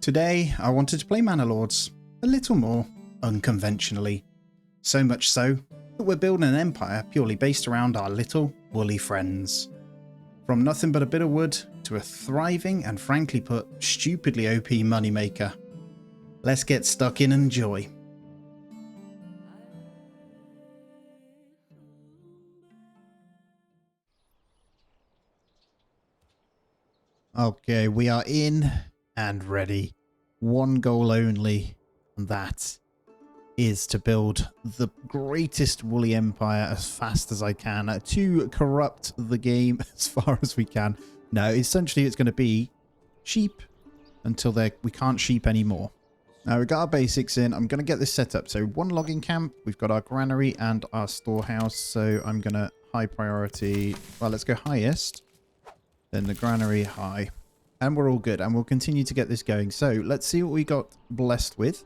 Today, I wanted to play Manor Lords a little more unconventionally. So much so that we're building an empire purely based around our little woolly friends. From nothing but a bit of wood to a thriving and frankly put, stupidly OP moneymaker. Let's get stuck in and enjoy. Okay, we are in and ready. One goal only, and that is to build the greatest woolly empire as fast as I can to corrupt the game as far as we can. No, essentially it's going to be sheep until we can't sheep anymore. Now we've got our basics in. I'm going to get this set up. So one logging camp, we've got our granary and our storehouse. So I'm going to high priority. Well, let's go highest. Then the granary high. And we're all good. And we'll continue to get this going. So let's see what we got blessed with.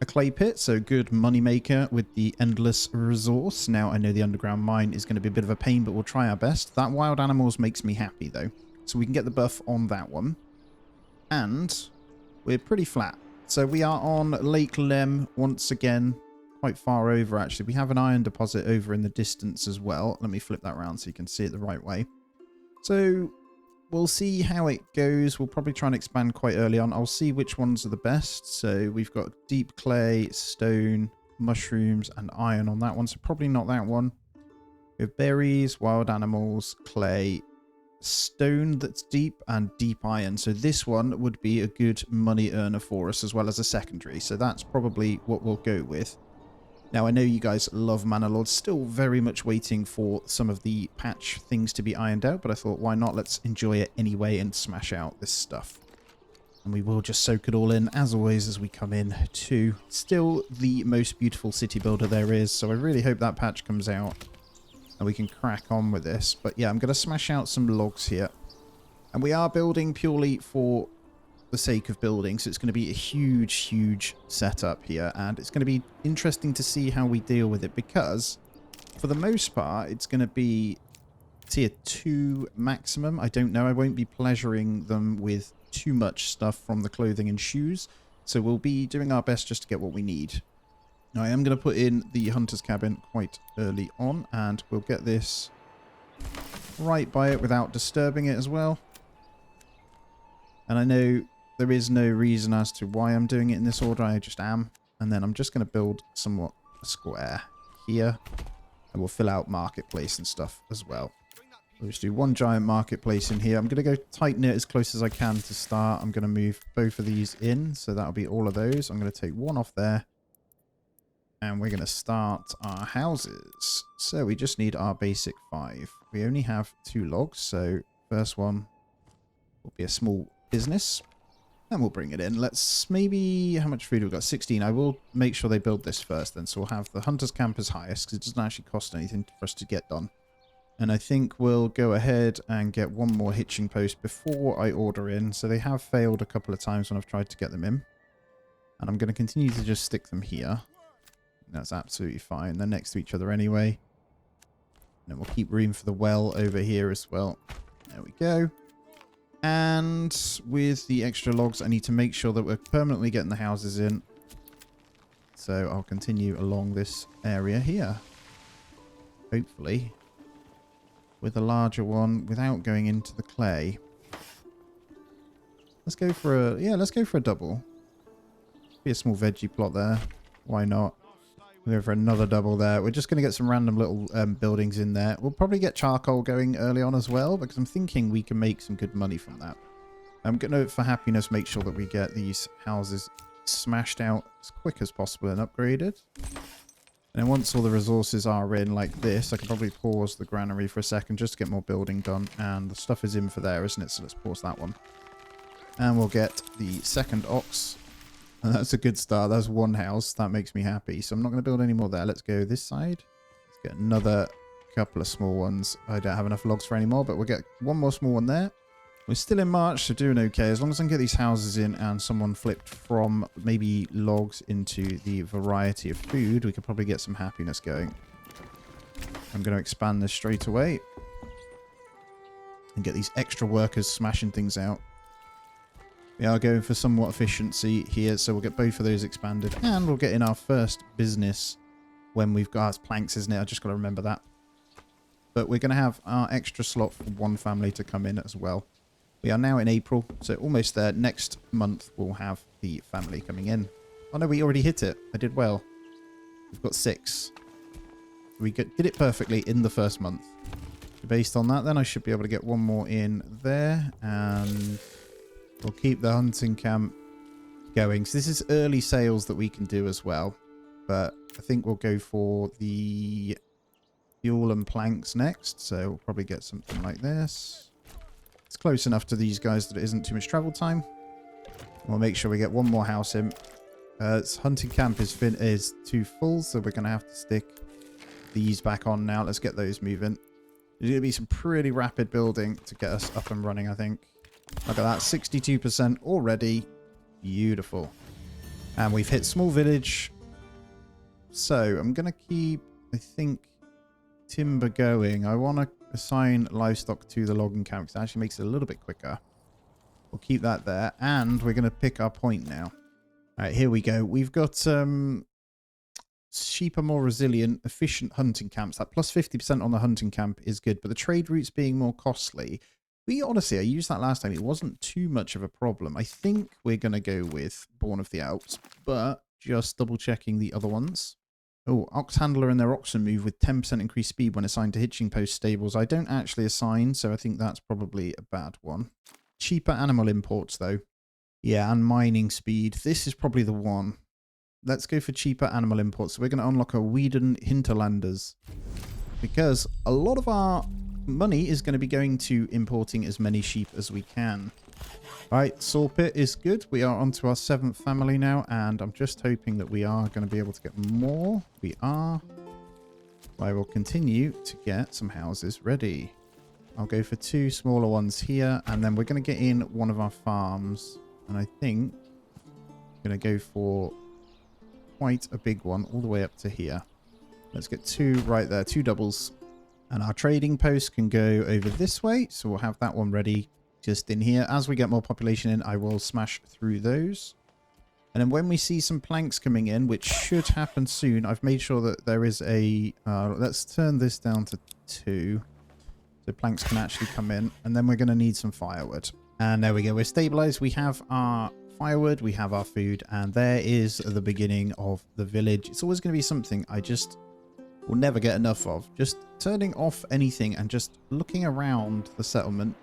A clay pit, so good money maker with the endless resource. Now I know the underground mine is going to be a bit of a pain, but we'll try our best. That wild animals makes me happy though. So we can get the buff on that one. And we're pretty flat. So we are on Lake Lem once again. Quite far over actually. We have an iron deposit over in the distance as well. Let me flip that around so you can see it the right way. So we'll see how it goes. We'll probably try and expand quite early on. I'll see which ones are the best. So we've got deep clay, stone, mushrooms, and iron on that one. So probably not that one. We have berries, wild animals, clay, stone that's deep, and deep iron. So this one would be a good money earner for us as well as a secondary. So that's probably what we'll go with. Now, I know you guys love Manor Lords, still very much waiting for some of the patch things to be ironed out, but I thought, why not? Let's enjoy it anyway and smash out this stuff. And we will just soak it all in, as always, as we come in to still the most beautiful city builder there is, so I really hope that patch comes out and we can crack on with this. But yeah, I'm going to smash out some logs here. And we are building purely for the sake of building, so it's going to be a huge setup here, and it's going to be interesting to see how we deal with it, because for the most part it's going to be tier 2 maximum. I don't know, I won't be pleasuring them with too much stuff from the clothing and shoes, so we'll be doing our best just to get what we need. Now I am going to put in the hunter's cabin quite early on, and we'll get this right by it without disturbing it as well. And I know there is no reason as to why I'm doing it in this order, I just am. And then I'm just going to build somewhat a square here. And we'll fill out marketplace and stuff as well. We'll just do one giant marketplace in here. I'm going to go tighten it as close as I can to start. I'm going to move both of these in, so that'll be all of those. I'm going to take one off there. And we're going to start our houses. So we just need our basic 5. We only have 2 logs, so first one will be a small business. And we'll bring it in. Let's maybe... How much food we've got? 16. I will make sure they build this first then. So we'll have the hunter's camp as highest, because it doesn't actually cost anything for us to get done. And I think we'll go ahead and get one more hitching post before I order in. So they have failed a couple of times when I've tried to get them in. And I'm going to continue to just stick them here. That's absolutely fine. They're next to each other anyway. And then we'll keep room for the well over here as well. There we go. And with the extra logs, I need to make sure that we're permanently getting the houses in. So I'll continue along this area here. Hopefully. With a larger one without going into the clay. Let's go for a... Yeah, let's go for a double. Be a small veggie plot there. Why not? We'll go for another double there. We're just going to get some random little buildings in there. We'll probably get charcoal going early on as well, because I'm thinking we can make some good money from that. I'm going to, for happiness, make sure that we get these houses smashed out as quick as possible and upgraded. And then once all the resources are in like this, I can probably pause the granary for a second just to get more building done. And the stuff is in for there, isn't it? So let's pause that one. And we'll get the second ox. And that's a good start. That's one house. That makes me happy. So I'm not going to build any more there. Let's go this side. Let's get another couple of small ones. I don't have enough logs for any more, but we'll get one more small one there. We're still in March, so doing okay. As long as I can get these houses in and someone flipped from maybe logs into the variety of food, we could probably get some happiness going. I'm going to expand this straight away. And get these extra workers smashing things out. We are going for somewhat efficiency here, so we'll get both of those expanded, and we'll get in our first business when we've got our planks, isn't it? I just got to remember that. But we're going to have our extra slot for one family to come in as well. We are now in April, so almost there. Next month, we'll have the family coming in. Oh no, we already hit it. I did well. We've got 6. We did it perfectly in the first month. Based on that, then I should be able to get one more in there, and we'll keep the hunting camp going. So this is early sales that we can do as well, but I think we'll go for the fuel and planks next. So we'll probably get something like this. It's close enough to these guys that it isn't too much travel time. We'll make sure we get one more house in. Hunting camp is too full, so we're going to have to stick these back on now. Let's get those moving. There's going to be some pretty rapid building to get us up and running, I think. Look at that, 62% already. Beautiful. And we've hit small village. So I'm going to keep, I think, timber going. I want to assign livestock to the logging camp because it actually makes it a little bit quicker. We'll keep that there. And we're going to pick our point now. All right, here we go. We've got sheep are more resilient, efficient hunting camps. That plus 50% on the hunting camp is good, but the trade routes being more costly. Honestly, I used that last time. It wasn't too much of a problem. I think we're going to go with Born of the Alps, but just double checking the other ones. Oh, Ox Handler and their oxen move with 10% increased speed when assigned to hitching post stables. I don't actually assign, so I think that's probably a bad one. Cheaper animal imports, though. Yeah, and mining speed. This is probably the one. Let's go for cheaper animal imports. So we're going to unlock a Whedon Hinterlanders, because a lot of our money is going to be going to importing as many sheep as we can. Right, saw pit is good. We are onto our 7th family now, and I'm just hoping that we are going to be able to get more. We are. I will continue to get some houses ready. I'll go for 2 smaller ones here, and then we're going to get in one of our farms. And I think I'm going to go for quite a big one all the way up to here. Let's get 2 right there, 2 doubles. And our trading post can go over this way, so we'll have that one ready just in here. As we get more population in, I will smash through those. And then when we see some planks coming in, which should happen soon, I've made sure that there is a... let's turn this down to 2. So planks can actually come in. And then we're going to need some firewood. And there we go. We're stabilized. We have our firewood. We have our food. And there is the beginning of the village. It's always going to be something I just will never get enough of. Just turning off anything and just looking around the settlement.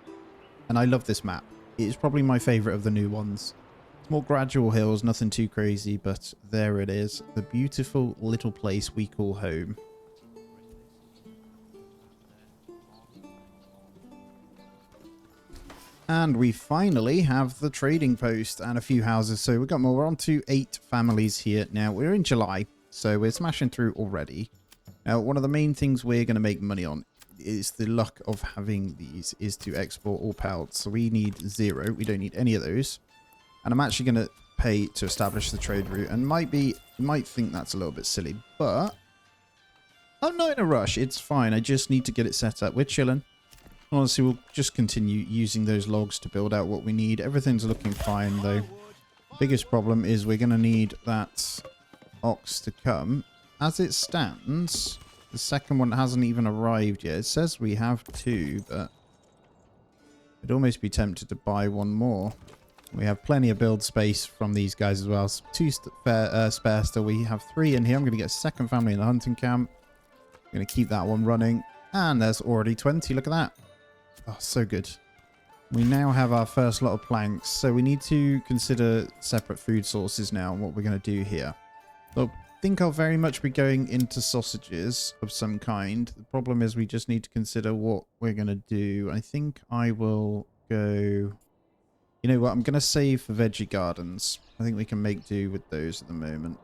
And I love this map. It is probably my favorite of the new ones. It's more gradual hills, nothing too crazy, but there it is. The beautiful little place we call home. And we finally have the trading post and a few houses. So we've got more. We're on to 8 families here now. We're in July, so we're smashing through already. Now, one of the main things we're going to make money on is the luck of having these is to export all pelts. So we need 0. We don't need any of those. And I'm actually going to pay to establish the trade route. And you might think that's a little bit silly, but I'm not in a rush. It's fine. I just need to get it set up. We're chilling. Honestly, we'll just continue using those logs to build out what we need. Everything's looking fine, though. The biggest problem is we're going to need that ox to come. As it stands, the second one hasn't even arrived yet. It says we have 2, but I'd almost be tempted to buy one more. We have plenty of build space from these guys as well. 2 spare still. We have 3 in here. I'm going to get a second family in the hunting camp. I'm going to keep that one running. And there's already 20. Look at that. Oh, so good. We now have our first lot of planks. So we need to consider separate food sources now and what we're going to do here. So I think I'll very much be going into sausages of some kind. The problem is we just need to consider what we're going to do. I think I will go... You know what? I'm going to save for veggie gardens. I think we can make do with those at the moment.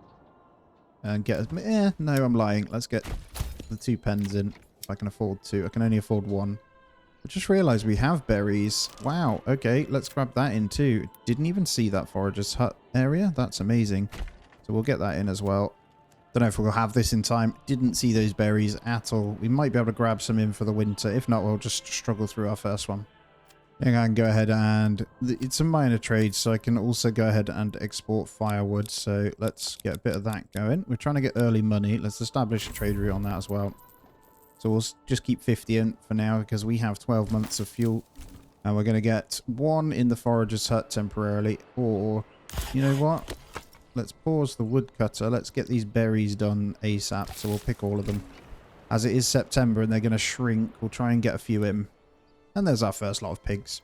And get... no, I'm lying. Let's get the 2 pens in. If I can afford 2. I can only afford 1. I just realized we have berries. Wow. Okay, let's grab that in too. Didn't even see that forager's hut area. That's amazing. So we'll get that in as well. Don't know if we'll have this in time. Didn't see those berries at all. We might be able to grab some in for the winter. If not, we'll just struggle through our first one. I think I can go ahead and it's a minor trade, so I can also go ahead and export firewood. So let's get a bit of that going. We're trying to get early money. Let's establish a trade route on that as well. So we'll just keep 50 in for now because we have 12 months of fuel. And we're going to get one in the forager's hut temporarily. Or, you know what? Let's pause the woodcutter. Let's get these berries done ASAP. So we'll pick all of them. As it is September and they're going to shrink, we'll try and get a few in. And there's our first lot of pigs.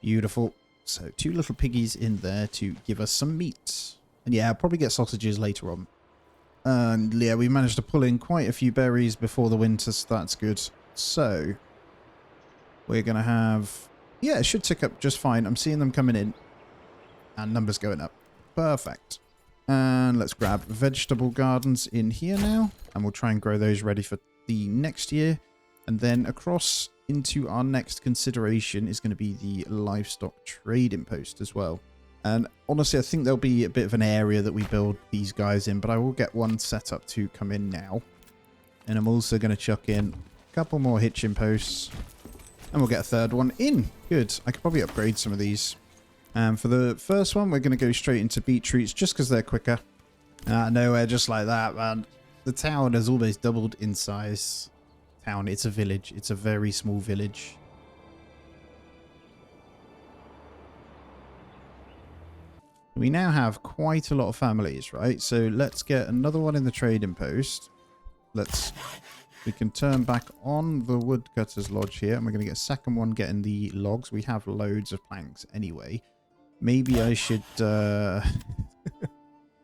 Beautiful. So 2 little piggies in there to give us some meat. And yeah, I'll probably get sausages later on. And yeah, we managed to pull in quite a few berries before the winter, so that's good. So we're going to have... yeah, it should tick up just fine. I'm seeing them coming in. And numbers going up. Perfect. And let's grab vegetable gardens in here now. And we'll try and grow those ready for the next year. And then across into our next consideration is going to be the livestock trading post as well. And honestly, I think there'll be a bit of an area that we build these guys in, but I will get one set up to come in now. And I'm also going to chuck in a couple more hitching posts. And we'll get a third one in. Good. I could probably upgrade some of these. And for the first one, we're going to go straight into beetroots just because they're quicker. Nowhere just like that, man. The town has almost doubled in size. Town, it's a village. It's a very small village. We now have quite a lot of families, right? So let's get another one in the trading post. We can turn back on the woodcutter's lodge here, and we're going to get a second one getting the logs. We have loads of planks anyway. Maybe I should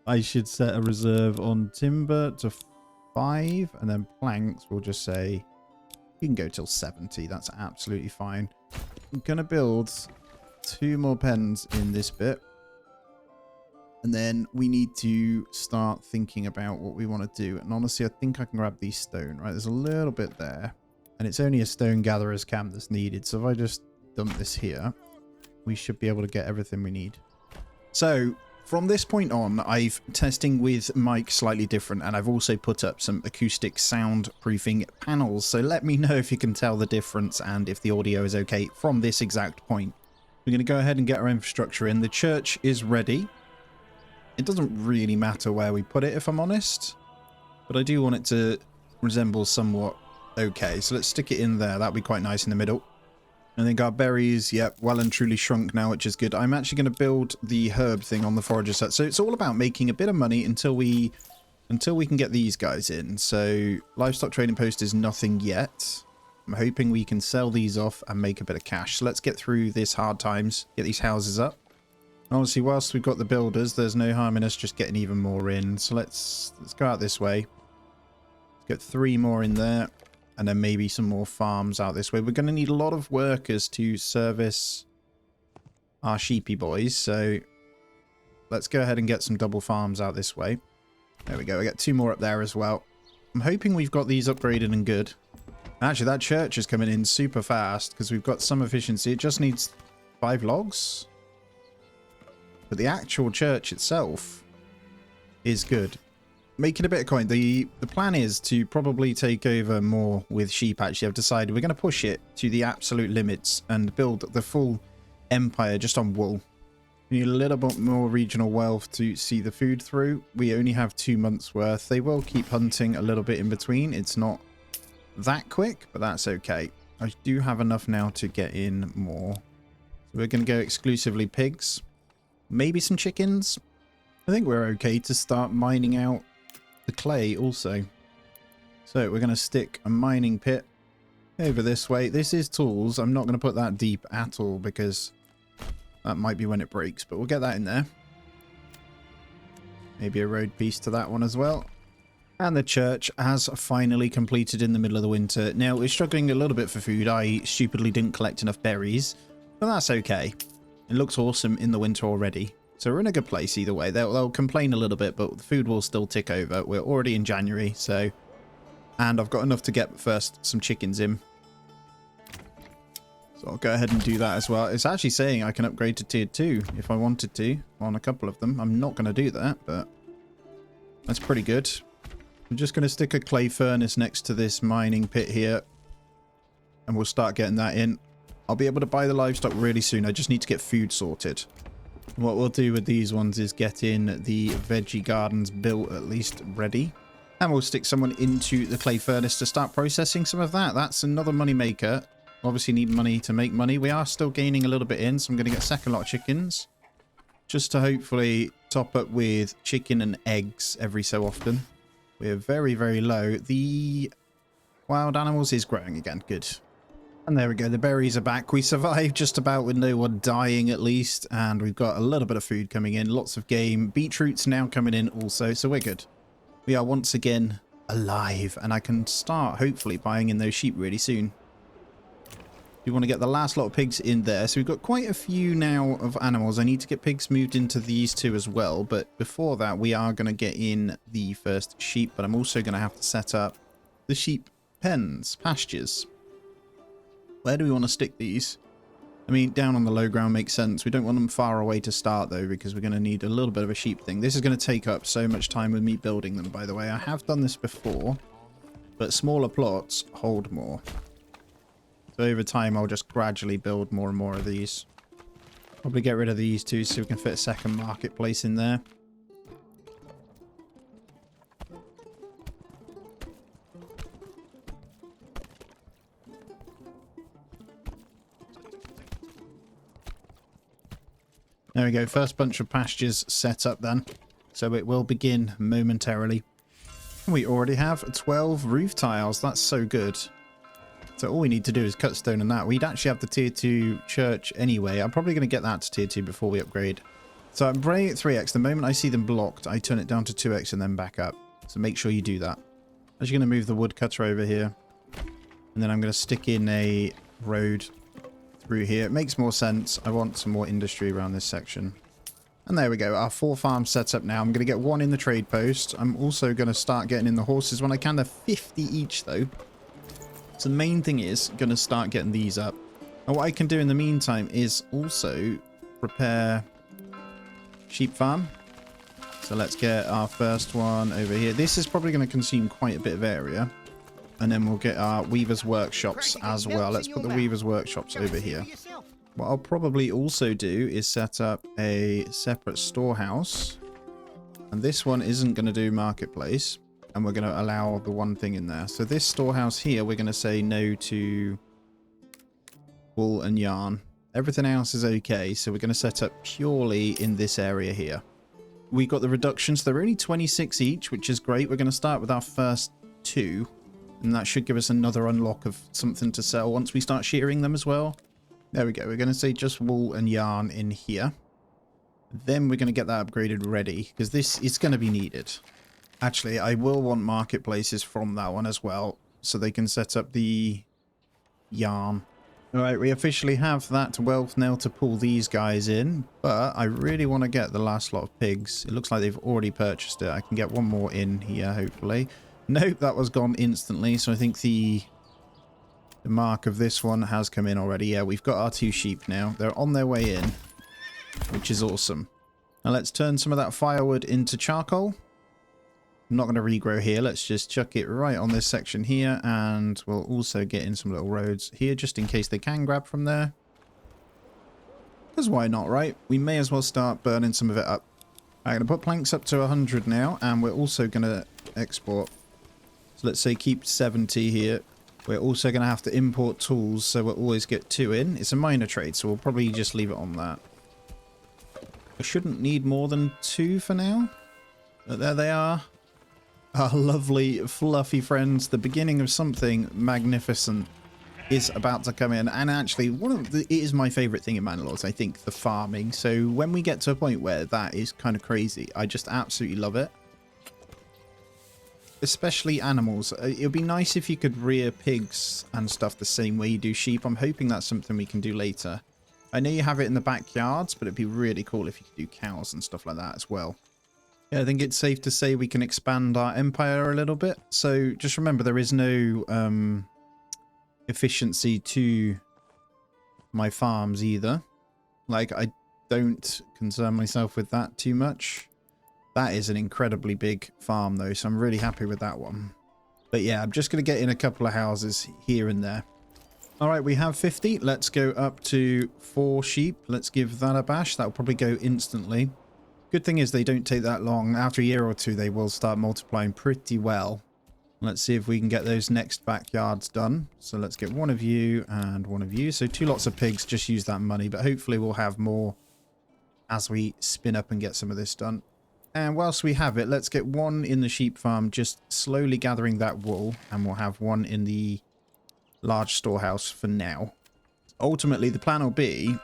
I should set a reserve on timber to 5, and then planks we'll just say you can go till 70. That's absolutely fine. I'm going to build 2 more pens in this bit. And then we need to start thinking about what we want to do. And honestly, I think I can grab these stone, right? There's a little bit there. And it's only a stone gatherer's camp that's needed. So if I just dump this here, we should be able to get everything we need. So from this point on, I've testing with mic slightly different. And I've also put up some acoustic soundproofing panels. So let me know if you can tell the difference and if the audio is okay from this exact point. We're going to go ahead and get our infrastructure in. The church is ready. It doesn't really matter where we put it, if I'm honest. But I do want it to resemble somewhat okay. So let's stick it in there. That'll be quite nice in the middle. I think our berries, yep, well and truly shrunk now, which is good. I'm actually going to build the herb thing on the forager set. So it's all about making a bit of money until we can get these guys in. So livestock trading post is nothing yet. I'm hoping we can sell these off and make a bit of cash. So let's get through this hard times, get these houses up. Obviously, whilst we've got the builders, there's no harm in us just getting even more in. So let's go out this way. Let's get 3 more in there. And then maybe some more farms out this way. We're going to need a lot of workers to service our sheepy boys. So let's go ahead and get some double farms out this way. There we go. We got 2 more up there as well. I'm hoping we've got these upgraded and good. Actually, that church is coming in super fast because we've got some efficiency. It just needs 5 logs. But the actual church itself is good. Making a bit of coin. The plan is to probably take over more with sheep, actually. I've decided we're going to push it to the absolute limits and build the full empire just on wool. We need a little bit more regional wealth to see the food through. We only have 2 months worth. They will keep hunting a little bit in between. It's not that quick, but that's okay. I do have enough now to get in more. So we're going to go exclusively pigs. Maybe some chickens. I think we're okay to start mining out the clay also. So we're going to stick a mining pit over this way. This is tools. I'm not going to put that deep at all because that might be when it breaks, but we'll get that in there. Maybe a road piece to that one as well. And the church has finally completed in the middle of the winter. Now, we're struggling a little bit for food. I stupidly didn't collect enough berries, but that's okay. It looks awesome in the winter already. So we're in a good place either way. They'll complain a little bit, but the food will still tick over. We're already in January, so... And I've got enough to get first some chickens in. So I'll go ahead and do that as well. It's actually saying I can upgrade to tier 2 if I wanted to on a couple of them. I'm not going to do that, but that's pretty good. I'm just going to stick a clay furnace next to this mining pit here. And we'll start getting that in. I'll be able to buy the livestock really soon. I just need to get food sorted. What we'll do with these ones is get in the veggie gardens built, at least ready. And we'll stick someone into the clay furnace to start processing some of that. That's another money maker. Obviously need money to make money. We are still gaining a little bit in, so I'm going to get a second lot of chickens. Just to hopefully top up with chicken and eggs every so often. We're very, very low. The wild animals is growing again. Good. And there we go. The berries are back. We survived just about with no one dying at least. And we've got a little bit of food coming in. Lots of game. Beetroot's now coming in also. So we're good. We are once again alive. And I can start hopefully buying in those sheep really soon. We want to get the last lot of pigs in there. So we've got quite a few now of animals. I need to get pigs moved into these two as well. But before that, we are going to get in the first sheep. But I'm also going to have to set up the sheep pens, pastures. Where do we want to stick these? I mean, down on the low ground makes sense. We don't want them far away to start, though, because we're going to need a little bit of a sheep thing. This is going to take up so much time with me building them, by the way. I have done this before, but smaller plots hold more. So over time, I'll just gradually build more and more of these. Probably get rid of these two so we can fit a second marketplace in there. There we go. First bunch of pastures set up then. So it will begin momentarily. We already have 12 roof tiles. That's so good. So all we need to do is cut stone on that. We'd actually have the tier 2 church anyway. I'm probably going to get that to tier 2 before we upgrade. So I'm bringing it 3x. The moment I see them blocked, I turn it down to 2x and then back up. So make sure you do that. I'm just going to move the woodcutter over here. And then I'm going to stick in a road through here. It makes more sense. I want some more industry around this section. And there we go. Our 4 farms set up now. I'm going to get 1 in the trade post. I'm also going to start getting in the horses when I can. They're 50 each though. So the main thing is going to start getting these up. And what I can do in the meantime is also prepare sheep farm. So let's get our first one over here. This is probably going to consume quite a bit of area. And then we'll get our weavers workshops as well. Let's put the weavers workshops over here. What I'll probably also do is set up a separate storehouse. And this one isn't going to do marketplace. And we're going to allow the one thing in there. So this storehouse here, we're going to say no to wool and yarn. Everything else is okay. So we're going to set up purely in this area here. We got the reductions. They're only 26 each, which is great. We're going to start with our first 2. And that should give us another unlock of something to sell once we start shearing them as well. There we go. We're going to say just wool and yarn in here. Then we're going to get that upgraded ready, because this is going to be needed. Actually, I will want marketplaces from that one as well, so they can set up the yarn. Alright, we officially have that wealth now to pull these guys in, but I really want to get the last lot of pigs. It looks like they've already purchased it. I can get one more in here, hopefully. Nope, that was gone instantly, so I think the mark of this one has come in already. Yeah, we've got our 2 sheep now. They're on their way in, which is awesome. Now let's turn some of that firewood into charcoal. I'm not going to regrow here. Let's just chuck it right on this section here, and we'll also get in some little roads here just in case they can grab from there. Because why not, right? We may as well start burning some of it up. I'm going to put planks up to 100 now, and we're also going to export. So let's say keep 70 here. We're also going to have to import tools, so we'll always get 2 in. It's a minor trade, so we'll probably just leave it on that. I shouldn't need more than 2 for now. But there they are. Our lovely, fluffy friends. The beginning of something magnificent is about to come in. And actually, it is my favourite thing in Manor Lords, I think, the farming. So when we get to a point where that is kind of crazy, I just absolutely love it. Especially animals. It would be nice if you could rear pigs and stuff the same way you do sheep. I'm hoping that's something we can do later. I know you have it in the backyards, but it'd be really cool if you could do cows and stuff like that as well. Yeah, I think it's safe to say we can expand our empire a little bit. So just remember, there is no efficiency to my farms either. Like, I don't concern myself with that too much. That is an incredibly big farm though, so I'm really happy with that one. But yeah, I'm just going to get in a couple of houses here and there. All right, we have 50. Let's go up to 4 sheep. Let's give that a bash. That'll probably go instantly. Good thing is they don't take that long. After a year or two, they will start multiplying pretty well. Let's see if we can get those next backyards done. So let's get one of you and one of you. So 2 lots of pigs, just use that money. But hopefully we'll have more as we spin up and get some of this done. And whilst we have it, let's get one in the sheep farm, just slowly gathering that wool. And we'll have one in the large storehouse for now. Ultimately, the plan will be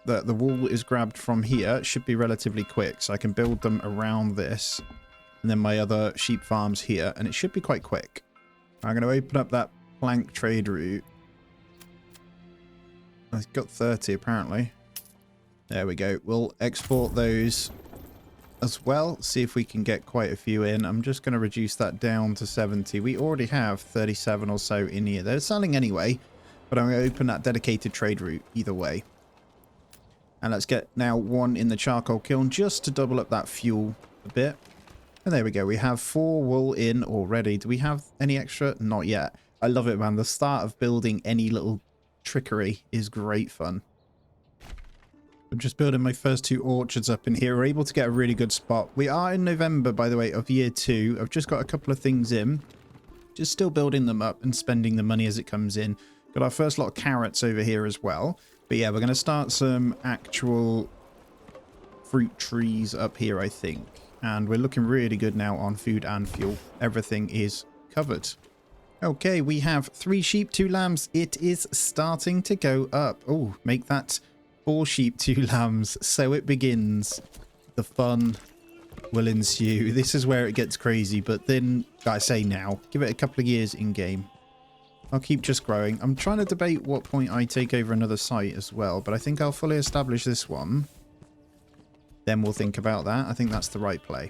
that the wool is grabbed from here. It should be relatively quick, so I can build them around this. And then my other sheep farms here, and it should be quite quick. I'm going to open up that plank trade route. I've got 30 apparently. There we go. We'll export those as well. See if we can get quite a few in. I'm just going to reduce that down to 70. We already have 37 or so in here. They're selling anyway, but I'm going to open that dedicated trade route either way. And let's get now one in the charcoal kiln just to double up that fuel a bit. And there we go. We have 4 wool in already. Do we have any extra? Not yet. I love it, man. The start of building any little trickery is great fun. I'm just building my first 2 orchards up in here. We're able to get a really good spot. We are in November, by the way, of year 2. I've just got a couple of things in. Just still building them up and spending the money as it comes in. Got our first lot of carrots over here as well. But yeah, we're going to start some actual fruit trees up here, I think. And we're looking really good now on food and fuel. Everything is covered. Okay, we have 3 sheep, 2 lambs. It is starting to go up. Oh, make that 4 sheep, 2 lambs. So it begins. The fun will ensue. This is where it gets crazy. But then, I say now, give it a couple of years in game. I'll keep just growing. I'm trying to debate what point I take over another site as well. But I think I'll fully establish this one. Then we'll think about that. I think that's the right play.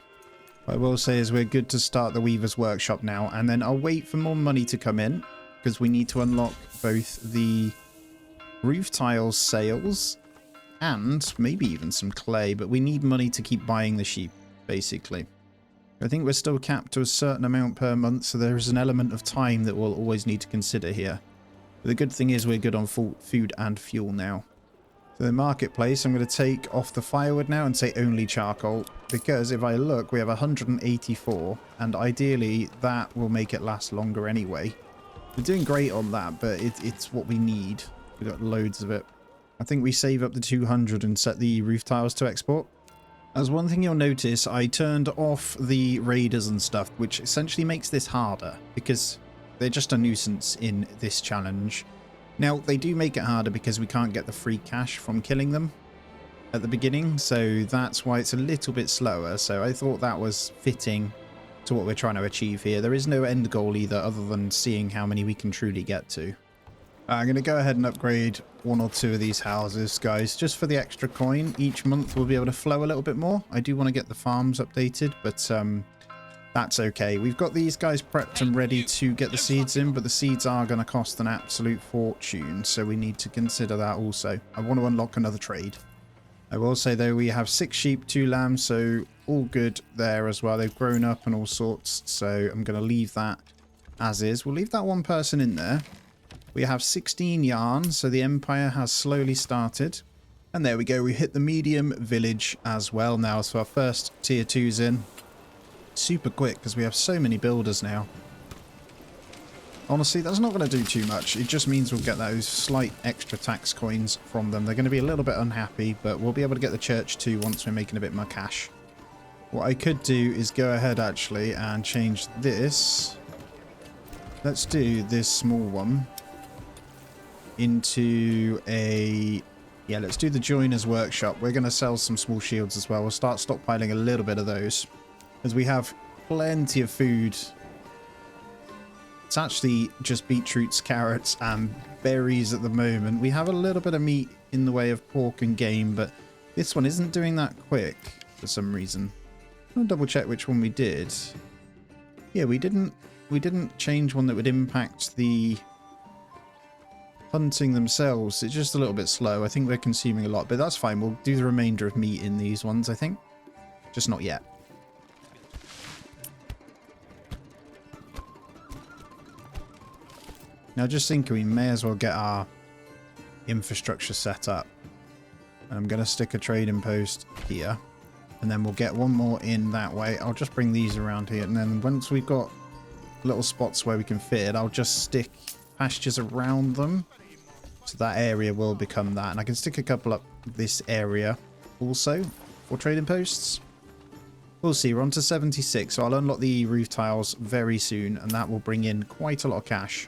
What I will say is we're good to start the Weaver's Workshop now. And then I'll wait for more money to come in. Because we need to unlock both the roof tiles sales and maybe even some clay. But we need money to keep buying the sheep, basically. I think we're still capped to a certain amount per month. So there is an element of time that we'll always need to consider here. But the good thing is we're good on full food and fuel now. So the marketplace, I'm going to take off the firewood now and say only charcoal. Because if I look, we have 184. And ideally, that will make it last longer anyway. We're doing great on that, but it's what we need. We've got loads of it. I think we save up the 200 and set the roof tiles to export. As one thing you'll notice, I turned off the raiders and stuff, which essentially makes this harder. Because they're just a nuisance in this challenge. Now, they do make it harder because we can't get the free cash from killing them at the beginning, so that's why it's a little bit slower. So I thought that was fitting to what we're trying to achieve here. There is no end goal either, other than seeing how many we can truly get to. I'm going to go ahead and upgrade 1 or 2 of these houses, guys, just for the extra coin. Each month we'll be able to flow a little bit more. I do want to get the farms updated, but that's okay. We've got these guys prepped and ready to get the seeds in, but the seeds are going to cost an absolute fortune, so we need to consider that also. I want to unlock another trade. I will say, though, we have 6 sheep, 2 lambs, so all good there as well. They've grown up and all sorts, so I'm going to leave that as is. We'll leave that 1 person in there. We have 16 yarn, so the empire has slowly started. And there we go. We hit the medium village as well now, so our first tier 2's in. Super quick because we have so many builders now. Honestly, that's not going to do too much. It just means we'll get those slight extra tax coins from them. They're going to be a little bit unhappy, but we'll be able to get the church too once we're making a bit more cash. What I could do is go ahead actually and change this. Let's do this small one into a... Yeah, let's do the joiner's workshop. We're going to sell some small shields as well. We'll start stockpiling a little bit of those, as we have plenty of food. It's actually just beetroots, carrots, and berries at the moment. We have a little bit of meat in the way of pork and game, but this one isn't doing that quick for some reason. I'll double check which one we did. Yeah, we didn't change one that would impact the hunting themselves. It's just a little bit slow. I think we're consuming a lot, but that's fine. We'll do the remainder of meat in these ones, I think. Just not yet. Now, just thinking we may as well get our infrastructure set up. I'm going to stick a trading post here. And then we'll get one more in that way. I'll just bring these around here. And then once we've got little spots where we can fit it, I'll just stick pastures around them. So that area will become that. And I can stick a couple up this area also for trading posts. We'll see. We're on to 76. So I'll unlock the roof tiles very soon. And that will bring in quite a lot of cash.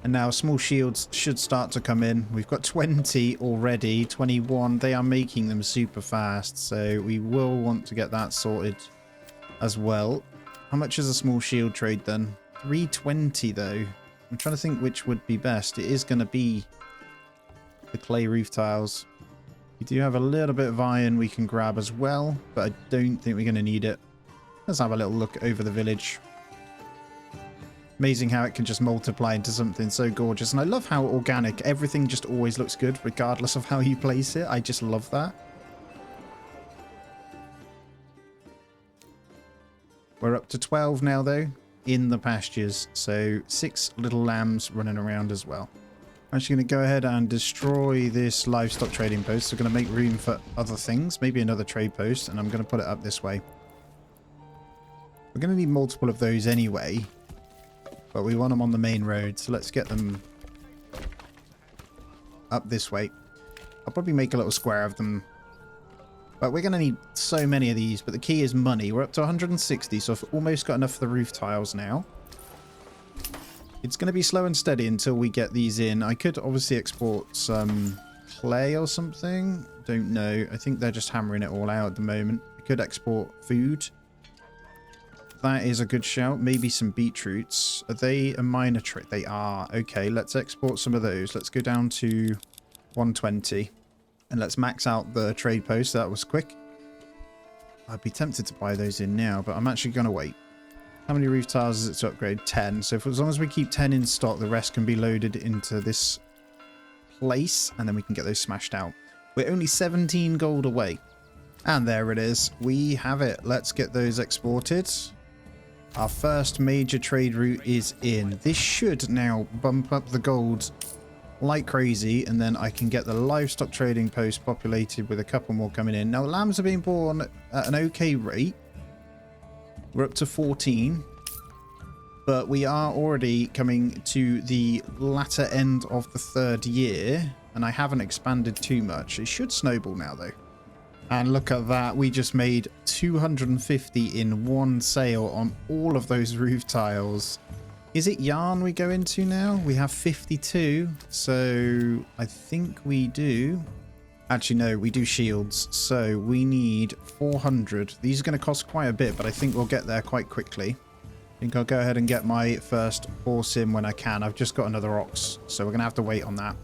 And now small shields should start to come in. We've got 20 already, 21. They are making them super fast. So we will want to get that sorted as well. How much is a small shield trade then? 320 though. I'm trying to think which would be best. It is going to be the clay roof tiles. We do have a little bit of iron we can grab as well, but I don't think we're going to need it. Let's have a little look over the village. Amazing how it can just multiply into something so gorgeous. And I love how organic everything just always looks good regardless of how you place it. I just love that. We're up to 12 now though in the pastures. So 6 little lambs running around as well. I'm actually going to go ahead and destroy this livestock trading post. So we're going to make room for other things. Maybe another trade post. And I'm going to put it up this way. We're going to need multiple of those anyway. But we want them on the main road, so let's get them up this way. I'll probably make a little square of them. But we're going to need so many of these, but the key is money. We're up to 160, so I've almost got enough for the roof tiles now. It's going to be slow and steady until we get these in. I could obviously export some clay or something. Don't know. I think they're just hammering it all out at the moment. I could export food. That is a good shout. Maybe some beetroots. Are they a minor trait? They are. Okay, let's export some of those. Let's go down to 120. And let's max out the trade post. That was quick. I'd be tempted to buy those in now, but I'm actually going to wait. How many roof tiles is it to upgrade? 10. So as long as we keep 10 in stock, the rest can be loaded into this place. And then we can get those smashed out. We're only 17 gold away. And there it is. We have it. Let's get those exported. Our first major trade route is in. This should now bump up the gold like crazy, and then I can get the livestock trading post populated with a couple more coming in. Now, the lambs are being born at an okay rate. We're up to 14, but we are already coming to the latter end of the 3rd year, and I haven't expanded too much. It should snowball now, though. And look at that, we just made 250 in one sale on all of those roof tiles. Is it yarn we go into now? We have 52, so I think we do. Actually, no, we do shields, so we need 400. These are going to cost quite a bit, but I think we'll get there quite quickly. I think I'll go ahead and get my first horse in when I can. I've just got another ox, so we're going to have to wait on that.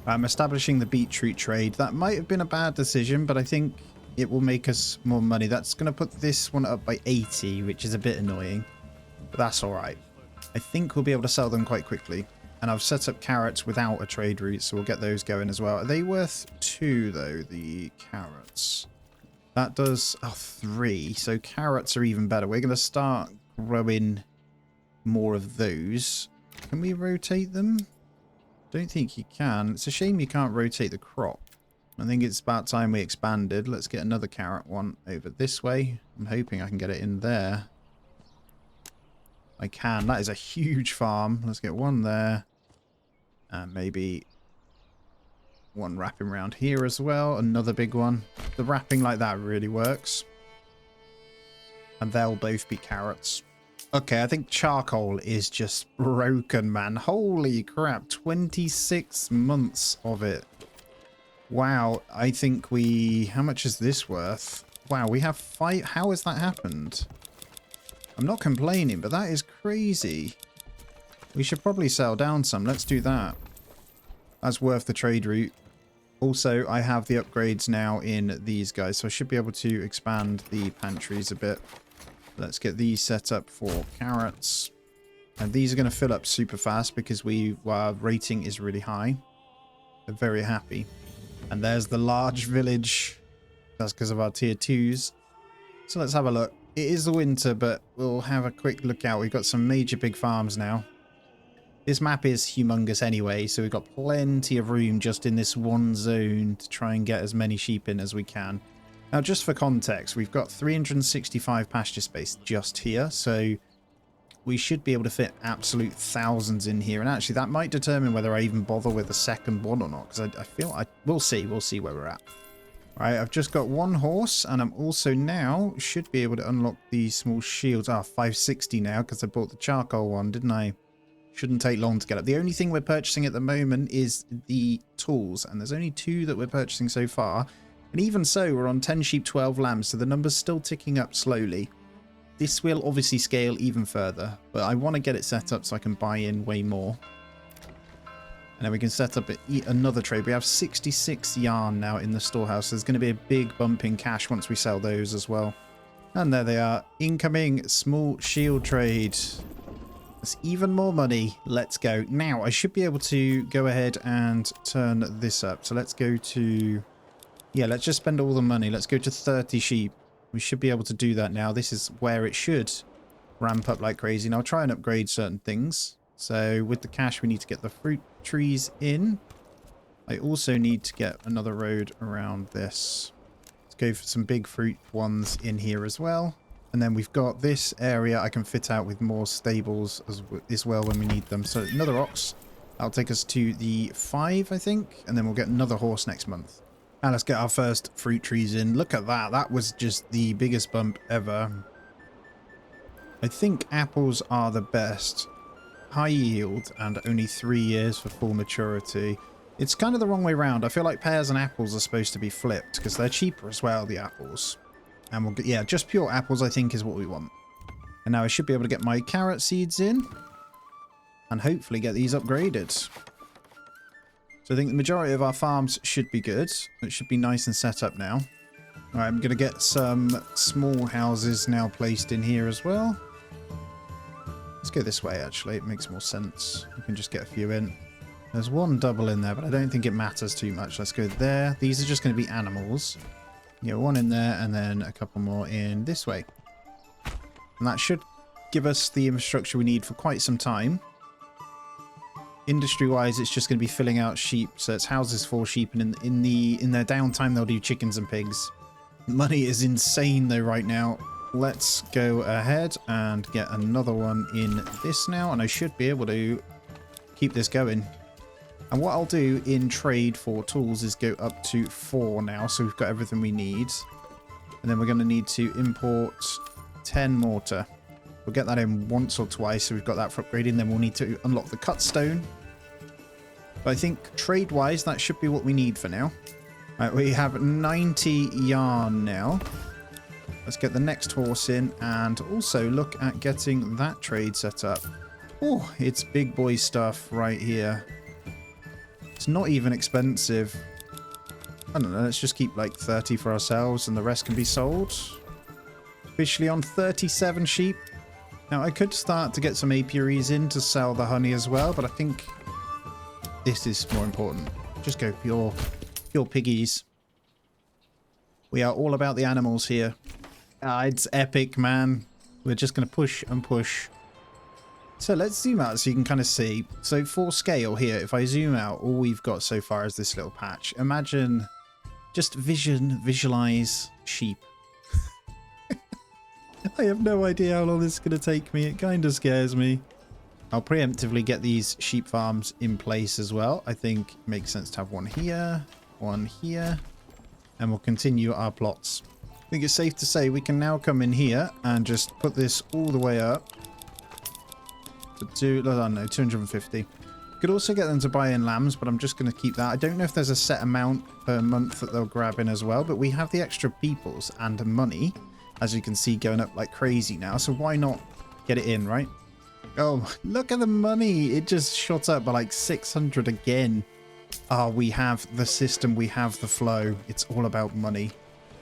I'm establishing the beetroot trade. That might have been a bad decision, but I think it will make us more money. That's going to put this one up by 80, which is a bit annoying, but that's all right. I think we'll be able to sell them quite quickly. And I've set up carrots without a trade route, so we'll get those going as well. Are they worth 2, though, the carrots? That does 3, so carrots are even better. We're going to start growing more of those. Can we rotate them? Don't think you can. It's a shame you can't rotate the crop. I think it's about time we expanded. Let's get another carrot one over this way. I'm hoping I can get it in there. I can. That is a huge farm. Let's get one there. And maybe one wrapping around here as well. Another big one. The wrapping like that really works. And they'll both be carrots. Okay, I think charcoal is just broken, man. Holy crap. 26 months of it. Wow, I think we... How much is this worth? Wow, we have 5... How has that happened? I'm not complaining, but that is crazy. We should probably sell down some. Let's do that. That's worth the trade route. Also, I have the upgrades now in these guys, so I should be able to expand the pantries a bit. Let's get these set up for carrots. And these are going to fill up super fast because our rating is really high. They're very happy. And there's the large village. That's because of our tier 2s. So let's have a look. It is the winter, but we'll have a quick look out. We've got some major big farms now. This map is humongous anyway, so we've got plenty of room just in this one zone to try and get as many sheep in as we can. Now, just for context, we've got 365 pasture space just here, so we should be able to fit absolute thousands in here. And actually, that might determine whether I even bother with a second one or not, because I feel we'll see where we're at. All right, I've just got one horse, and I'm also now should be able to unlock these small shields. 560 now, because I bought the charcoal one, didn't I? Shouldn't take long to get up. The only thing we're purchasing at the moment is the tools, and there's only 2 that we're purchasing so far. And even so, we're on 10 sheep, 12 lambs, so the number's still ticking up slowly. This will obviously scale even further, but I want to get it set up so I can buy in way more. And then we can set up another trade. We have 66 yarn now in the storehouse. There's going to be a big bump in cash once we sell those as well. And there they are. Incoming small shield trade. That's even more money. Let's go. Now, I should be able to go ahead and turn this up. So let's go to... Yeah, let's just spend all the money. Let's go to 30 sheep. We should be able to do that now. This is where it should ramp up like crazy. And I'll try and upgrade certain things. So with the cash, we need to get the fruit trees in. I also need to get another road around this. Let's go for some big fruit ones in here as well. And then we've got this area I can fit out with more stables as well when we need them. So another ox. That'll take us to the 5, I think. And then we'll get another horse next month. And let's get our first fruit trees in. Look at that. That was just the biggest bump ever. I think apples are the best. High yield and only 3 years for full maturity. It's kind of the wrong way around. I feel like pears and apples are supposed to be flipped because they're cheaper as well, the apples. And we'll get, yeah, just pure apples I think is what we want. And now I should be able to get my carrot seeds in and hopefully get these upgraded. So I think the majority of our farms should be good. It should be nice and set up now. All right, I'm going to get some small houses now placed in here as well. Let's go this way, actually. It makes more sense. We can just get a few in. There's one double in there, but I don't think it matters too much. Let's go there. These are just going to be animals. Yeah, one in there, and then a couple more in this way. And that should give us the infrastructure we need for quite some time. Industry-wise, it's just going to be filling out sheep. So it's houses for sheep, and in their downtime, they'll do chickens and pigs. Money is insane, though, right now. Let's go ahead and get another one in this now, and I should be able to keep this going. And what I'll do in trade for tools is go up to 4 now, so we've got everything we need. And then we're going to need to import 10 mortar. We'll get that in once or twice, so we've got that for upgrading. Then we'll need to unlock the cut stone. But I think trade-wise, that should be what we need for now. Right, we have 90 yarn now. Let's get the next horse in and also look at getting that trade set up. Oh, it's big boy stuff right here. It's not even expensive. I don't know, let's just keep like 30 for ourselves and the rest can be sold. Officially on 37 sheep. Now I could start to get some apiaries in to sell the honey as well, but I think this is more important. Just go pure piggies. We are all about the animals here. It's epic, man. We're just going to push and push. So let's zoom out so you can kind of see. So for scale here, if I zoom out, all we've got so far is this little patch. Imagine, just visualize sheep. I have no idea how long this is going to take me. It kind of scares me. I'll preemptively get these sheep farms in place as well. I think it makes sense to have one here, and we'll continue our plots. I think it's safe to say we can now come in here and just put this all the way up to, I don't know, 250. Could also get them to buy in lambs, but I'm just going to keep that. I don't know if there's a set amount per month that they'll grab in as well, but we have the extra peoples and money, as you can see, going up like crazy now. So why not get it in, right? Oh, look at the money. It just shot up by like 600 again. Ah, we have the system. We have the flow. It's all about money.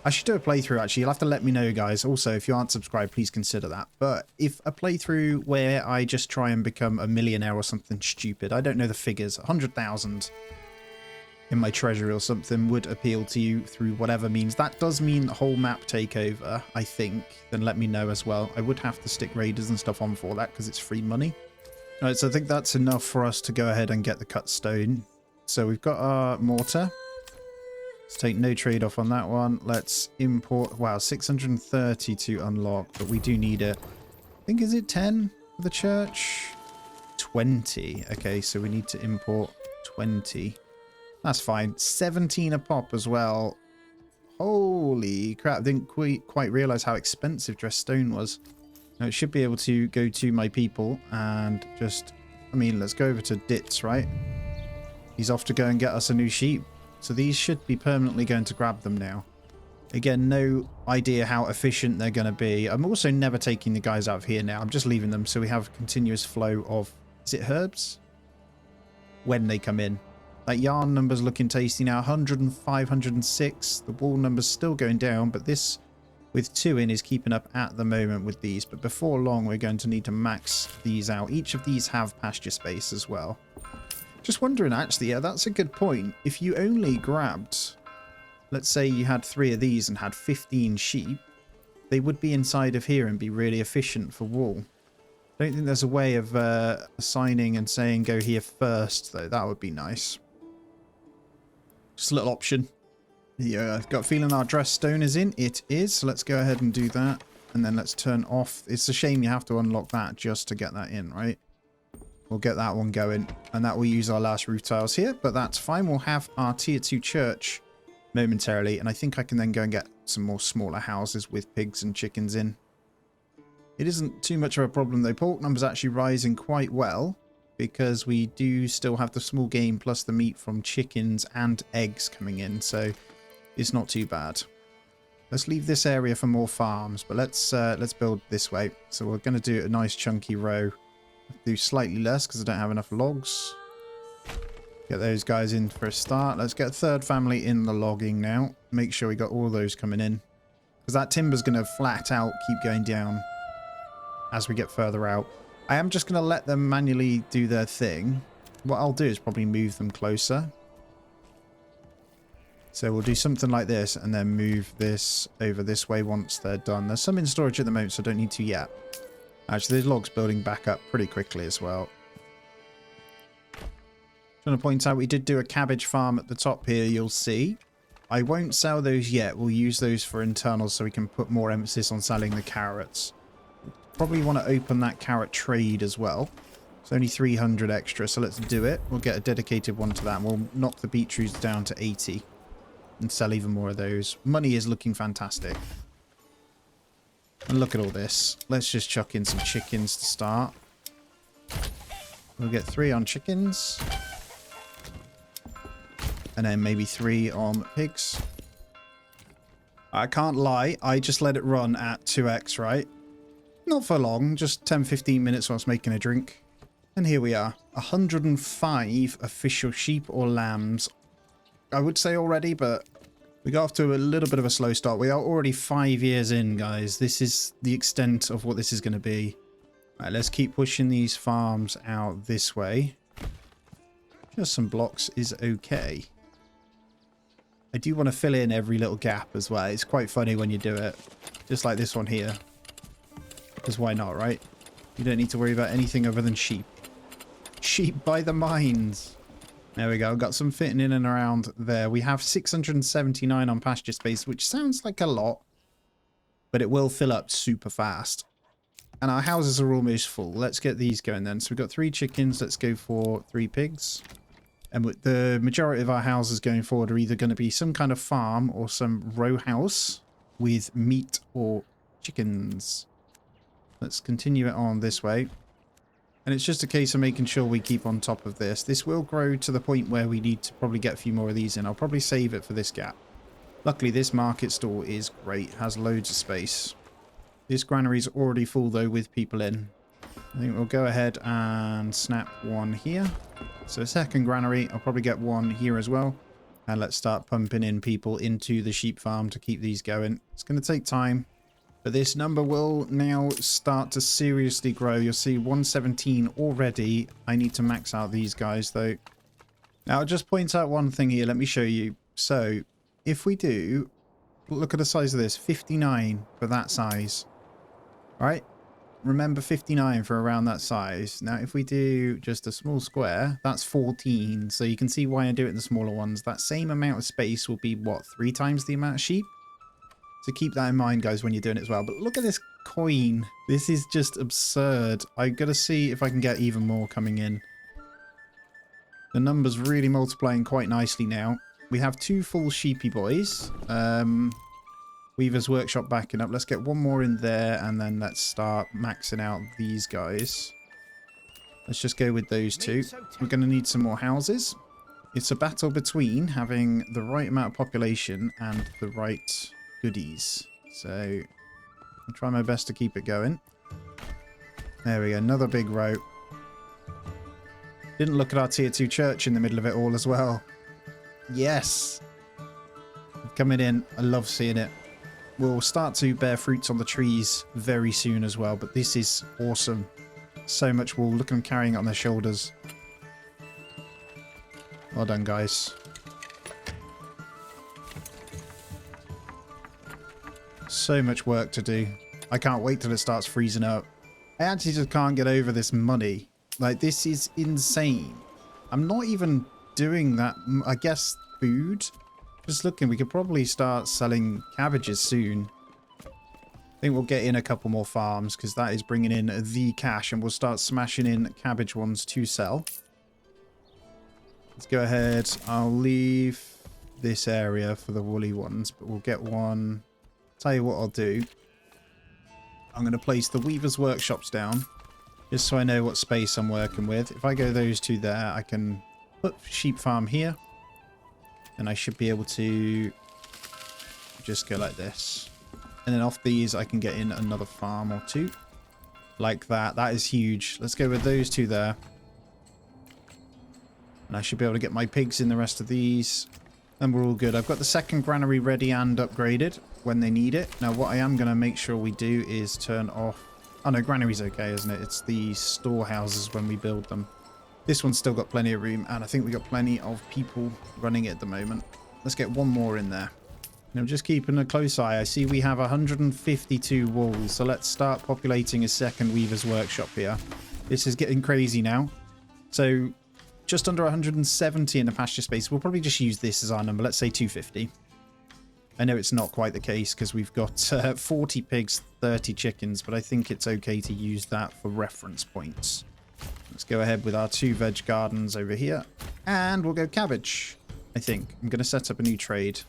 I should do a playthrough, actually. You'll have to let me know, guys. Also, if you aren't subscribed, please consider that. But if a playthrough where I just try and become a millionaire or something stupid, I don't know the figures, 100,000 in my treasury or something would appeal to you through whatever means. That does mean the whole map takeover, I think. Then let me know as well. I would have to stick raiders and stuff on for that because it's free money. All right, so I think that's enough for us to go ahead and get the cut stone. So we've got our mortar. Let's take no trade-off on that one. Let's import... Wow, 630 to unlock, but we do need it. I think, is it 10 for the church? 20. Okay, so we need to import 20. That's fine. 17 a pop as well. Holy crap. Didn't quite realize how expensive dressed stone was. Now, it should be able to go to my people and just... I mean, let's go over to Ditz, right? He's off to go and get us a new sheep. So these should be permanently going to grab them now. Again, no idea how efficient they're going to be. I'm also never taking the guys out of here now. I'm just leaving them so we have a continuous flow of... Is it herbs? When they come in. That yarn number's looking tasty now. 105, 106. The wool number's still going down, but this with 2 in is keeping up at the moment with these. But before long, we're going to need to max these out. Each of these have pasture space as well. Just wondering, actually, yeah, that's a good point. If you only grabbed, let's say you had 3 of these and had 15 sheep, they would be inside of here and be really efficient for wool. I don't think there's a way of assigning and saying go here first, though. That would be nice. Just a little option. Yeah, I've got a feeling our dress stone is in. It is. So let's go ahead and do that. And then let's turn off. It's a shame you have to unlock that just to get that in, right? We'll get that one going. And that will use our last roof tiles here. But that's fine. We'll have our tier 2 church momentarily. And I think I can then go and get some more smaller houses with pigs and chickens in. It isn't too much of a problem though. Pork numbers actually rising quite well because we do still have the small game plus the meat from chickens and eggs coming in. So it's not too bad. Let's leave this area for more farms, but let's build this way. So we're going to do a nice chunky row. Do slightly less because I don't have enough logs. Get those guys in for a start. Let's get a third family in the logging now. Make sure we got all those coming in. Because that timber's going to flat out keep going down as we get further out. I am just going to let them manually do their thing. What I'll do is probably move them closer. So we'll do something like this and then move this over this way once they're done. There's some in storage at the moment, so I don't need to yet. Actually, there's logs building back up pretty quickly as well. Trying to point out we did do a cabbage farm at the top here, you'll see. I won't sell those yet. We'll use those for internals so we can put more emphasis on selling the carrots. Probably want to open that carrot trade as well. It's only 300 extra, so let's do it. We'll get a dedicated one to that and we'll knock the beetroots down to 80 and sell even more of those. Money is looking fantastic. And look at all this. Let's just chuck in some chickens to start. We'll get 3 on chickens. And then maybe 3 on pigs. I can't lie, I just let it run at 2x, right? Not for long, just 10-15 minutes whilst making a drink. And here we are. 105 official sheep or lambs. I would say already, but we got off to a little bit of a slow start. We are already 5 years in, guys. This is the extent of what this is going to be. All right, let's keep pushing these farms out this way. Just some blocks is okay. I do want to fill in every little gap as well. It's quite funny when you do it. Just like this one here. Because why not, right? You don't need to worry about anything other than sheep. Sheep by the mines. There we go. Got some fitting in and around there. We have 679 on pasture space, which sounds like a lot. But it will fill up super fast. And our houses are almost full. Let's get these going then. So we've got 3 chickens. Let's go for 3 pigs. And with the majority of our houses going forward are either going to be some kind of farm or some row house with meat or chickens. Let's continue it on this way. And it's just a case of making sure we keep on top of this. This will grow to the point where we need to probably get a few more of these in. I'll probably save it for this gap. Luckily, this market stall is great. Has loads of space. This granary's already full, though, with people in. I think we'll go ahead and snap one here. So second granary. I'll probably get one here as well. And let's start pumping in people into the sheep farm to keep these going. It's going to take time. But this number will now start to seriously grow. You'll see 117 already. I need to max out these guys, though. Now, I'll just point out one thing here. Let me show you. So, if we do... Look at the size of this. 59 for that size. Right? Remember 59 for around that size. Now, if we do just a small square, that's 14. So you can see why I do it in the smaller ones. That same amount of space will be, what, 3 times the amount of sheep? So keep that in mind, guys, when you're doing it as well. But look at this coin. This is just absurd. I got to see if I can get even more coming in. The number's really multiplying quite nicely now. We have 2 full sheepy boys. Weaver's Workshop backing up. Let's get 1 more in there, and then let's start maxing out these guys. Let's just go with those 2. We're going to need some more houses. It's a battle between having the right amount of population and the right goodies. So I'll try my best to keep it going. There we go. Another big row. Didn't look at our tier 2 church in the middle of it all as well. Yes. Coming in. I love seeing it. We'll start to bear fruits on the trees very soon as well, but this is awesome. So much wool. Look at them carrying it on their shoulders. Well done, guys. So much work to do. I can't wait till it starts freezing up. I actually just can't get over this money. Like, this is insane. I'm not even doing that, I guess, food. Just looking, we could probably start selling cabbages soon. I think we'll get in a couple more farms because that is bringing in the cash, and we'll start smashing in cabbage ones to sell. Let's go ahead. I'll leave this area for the woolly ones, but we'll get one. Tell you what I'll do. I'm going to place the Weaver's Workshops down just so I know what space I'm working with. If I go those 2 there, I can put sheep farm here. And I should be able to just go like this. And then off these, I can get in another farm or 2. Like that. That is huge. Let's go with those 2 there. And I should be able to get my pigs in the rest of these. And we're all good. I've got the second granary ready and upgraded when they need it. Now, what I am going to make sure we do is turn off... Oh, no, granary's okay, isn't it? It's the storehouses when we build them. This one's still got plenty of room, and I think we got plenty of people running it at the moment. Let's get 1 more in there. Now, just keeping a close eye. I see we have 152 walls, so let's start populating a second Weaver's Workshop here. This is getting crazy now. So, just under 170 in the pasture space. We'll probably just use this as our number. Let's say 250. I know it's not quite the case because we've got 40 pigs, 30 chickens, but I think it's okay to use that for reference points. Let's go ahead with our 2 veg gardens over here. And we'll go cabbage, I think. I'm going to set up a new trade.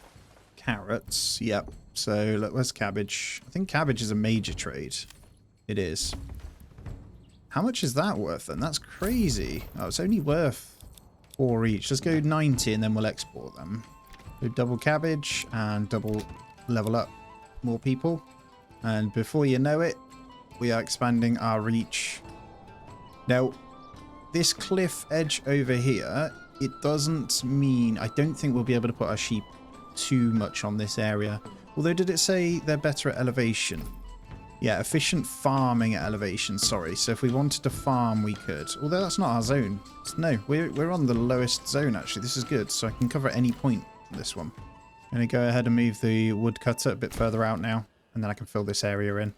Carrots. Yep. So, where's cabbage? I think cabbage is a major trade. It is. How much is that worth then? That's crazy. Oh, it's only worth 4 each. Let's go 90 and then we'll export them. So double cabbage and double level up more people. And before you know it, we are expanding our reach. Now, this cliff edge over here, it doesn't mean... I don't think we'll be able to put our sheep too much on this area. Although, did it say they're better at elevation? Yeah, efficient farming at elevation, sorry. So if we wanted to farm, we could. Although that's not our zone. No, we're on the lowest zone, actually. This is good, so I can cover any point on this one. I'm going to go ahead and move the woodcutter a bit further out now, and then I can fill this area in.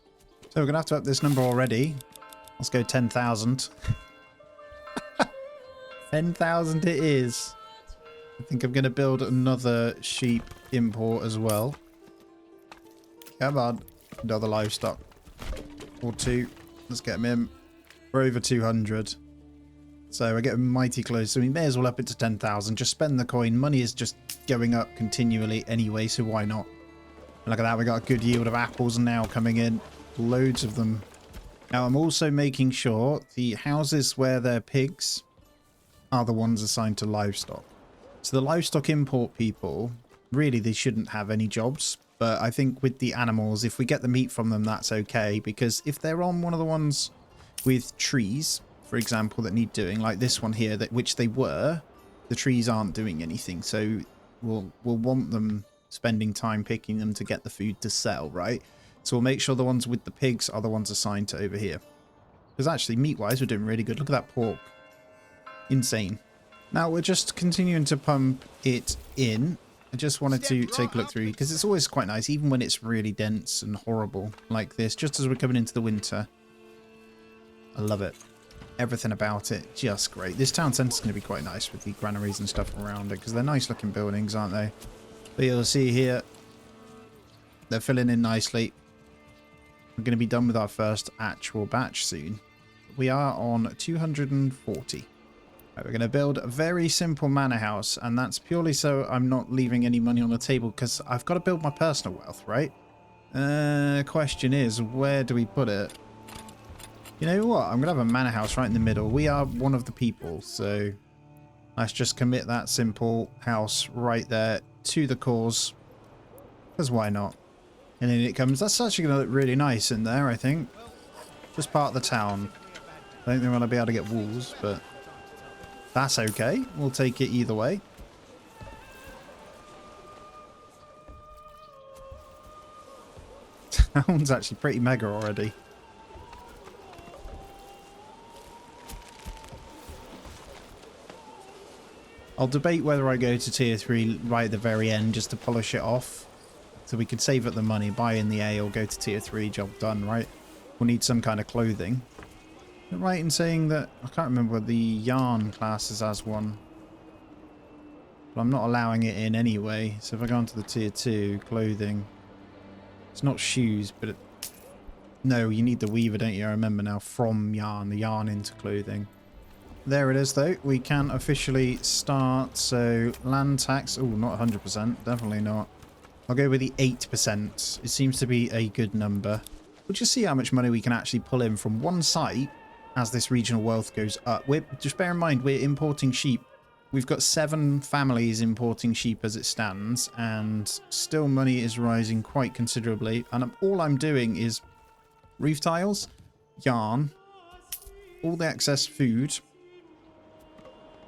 So we're going to have to up this number already. Let's go 10,000. 10,000 it is. I think I'm going to build another sheep import as well. Come on. Another livestock. Or 2. Let's get them in. We're over 200. So we're getting mighty close. So we may as well up it to 10,000. Just spend the coin. Money is just going up continually anyway, so why not? And look at that. We got a good yield of apples now coming in. Loads of them. Now I'm also making sure the houses where they're pigs are the ones assigned to livestock. So the livestock import people, really they shouldn't have any jobs. But I think with the animals, if we get the meat from them, that's okay. Because if they're on one of the ones with trees, for example, that need doing, like this one here, which they were, the trees aren't doing anything. So we'll want them spending time picking them to get the food to sell, right? So we'll make sure the ones with the pigs are the ones assigned to over here. Because actually, meat-wise, we're doing really good. Look at that pork. Insane. Now, we're just continuing to pump it in. I just wanted to take a look through, because it's always quite nice, even when it's really dense and horrible like this, just as we're coming into the winter. I love it. Everything about it, just great. This town centre is going to be quite nice with the granaries and stuff around it, because they're nice looking buildings, aren't they? But you'll see here, they're filling in nicely. We're going to be done with our first actual batch soon. We are on 240. Right, we're going to build a very simple manor house, and that's purely so I'm not leaving any money on the table, because I've got to build my personal wealth, right? Question is, where do we put it? You know what? I'm going to have a manor house right in the middle. We are one of the people, so let's just commit that simple house right there to the cause. Because why not? And then it comes... That's actually going to look really nice in there, I think. Just part of the town. I don't think we're going to be able to get walls, but that's okay. We'll take it either way. Town's actually pretty mega already. I'll debate whether I go to tier 3 right at the very end just to polish it off. So we could save up the money, buy in the ale, go to tier 3, job done, right? We'll need some kind of clothing. Am I right in saying that... I can't remember what the yarn classes as one. But I'm not allowing it in anyway. So if I go onto the tier 2, clothing. It's not shoes, but... No, you need the weaver, don't you? I remember now. From yarn, the yarn into clothing. There it is, though. We can officially start. So, land tax. Oh, not 100%. Definitely not. I'll go with the 8%. It seems to be a good number. We'll just see how much money we can actually pull in from one site as this regional wealth goes up. Just bear in mind, we're importing sheep. We've got 7 families importing sheep as it stands, and still money is rising quite considerably. And all I'm doing is roof tiles, yarn, all the excess food,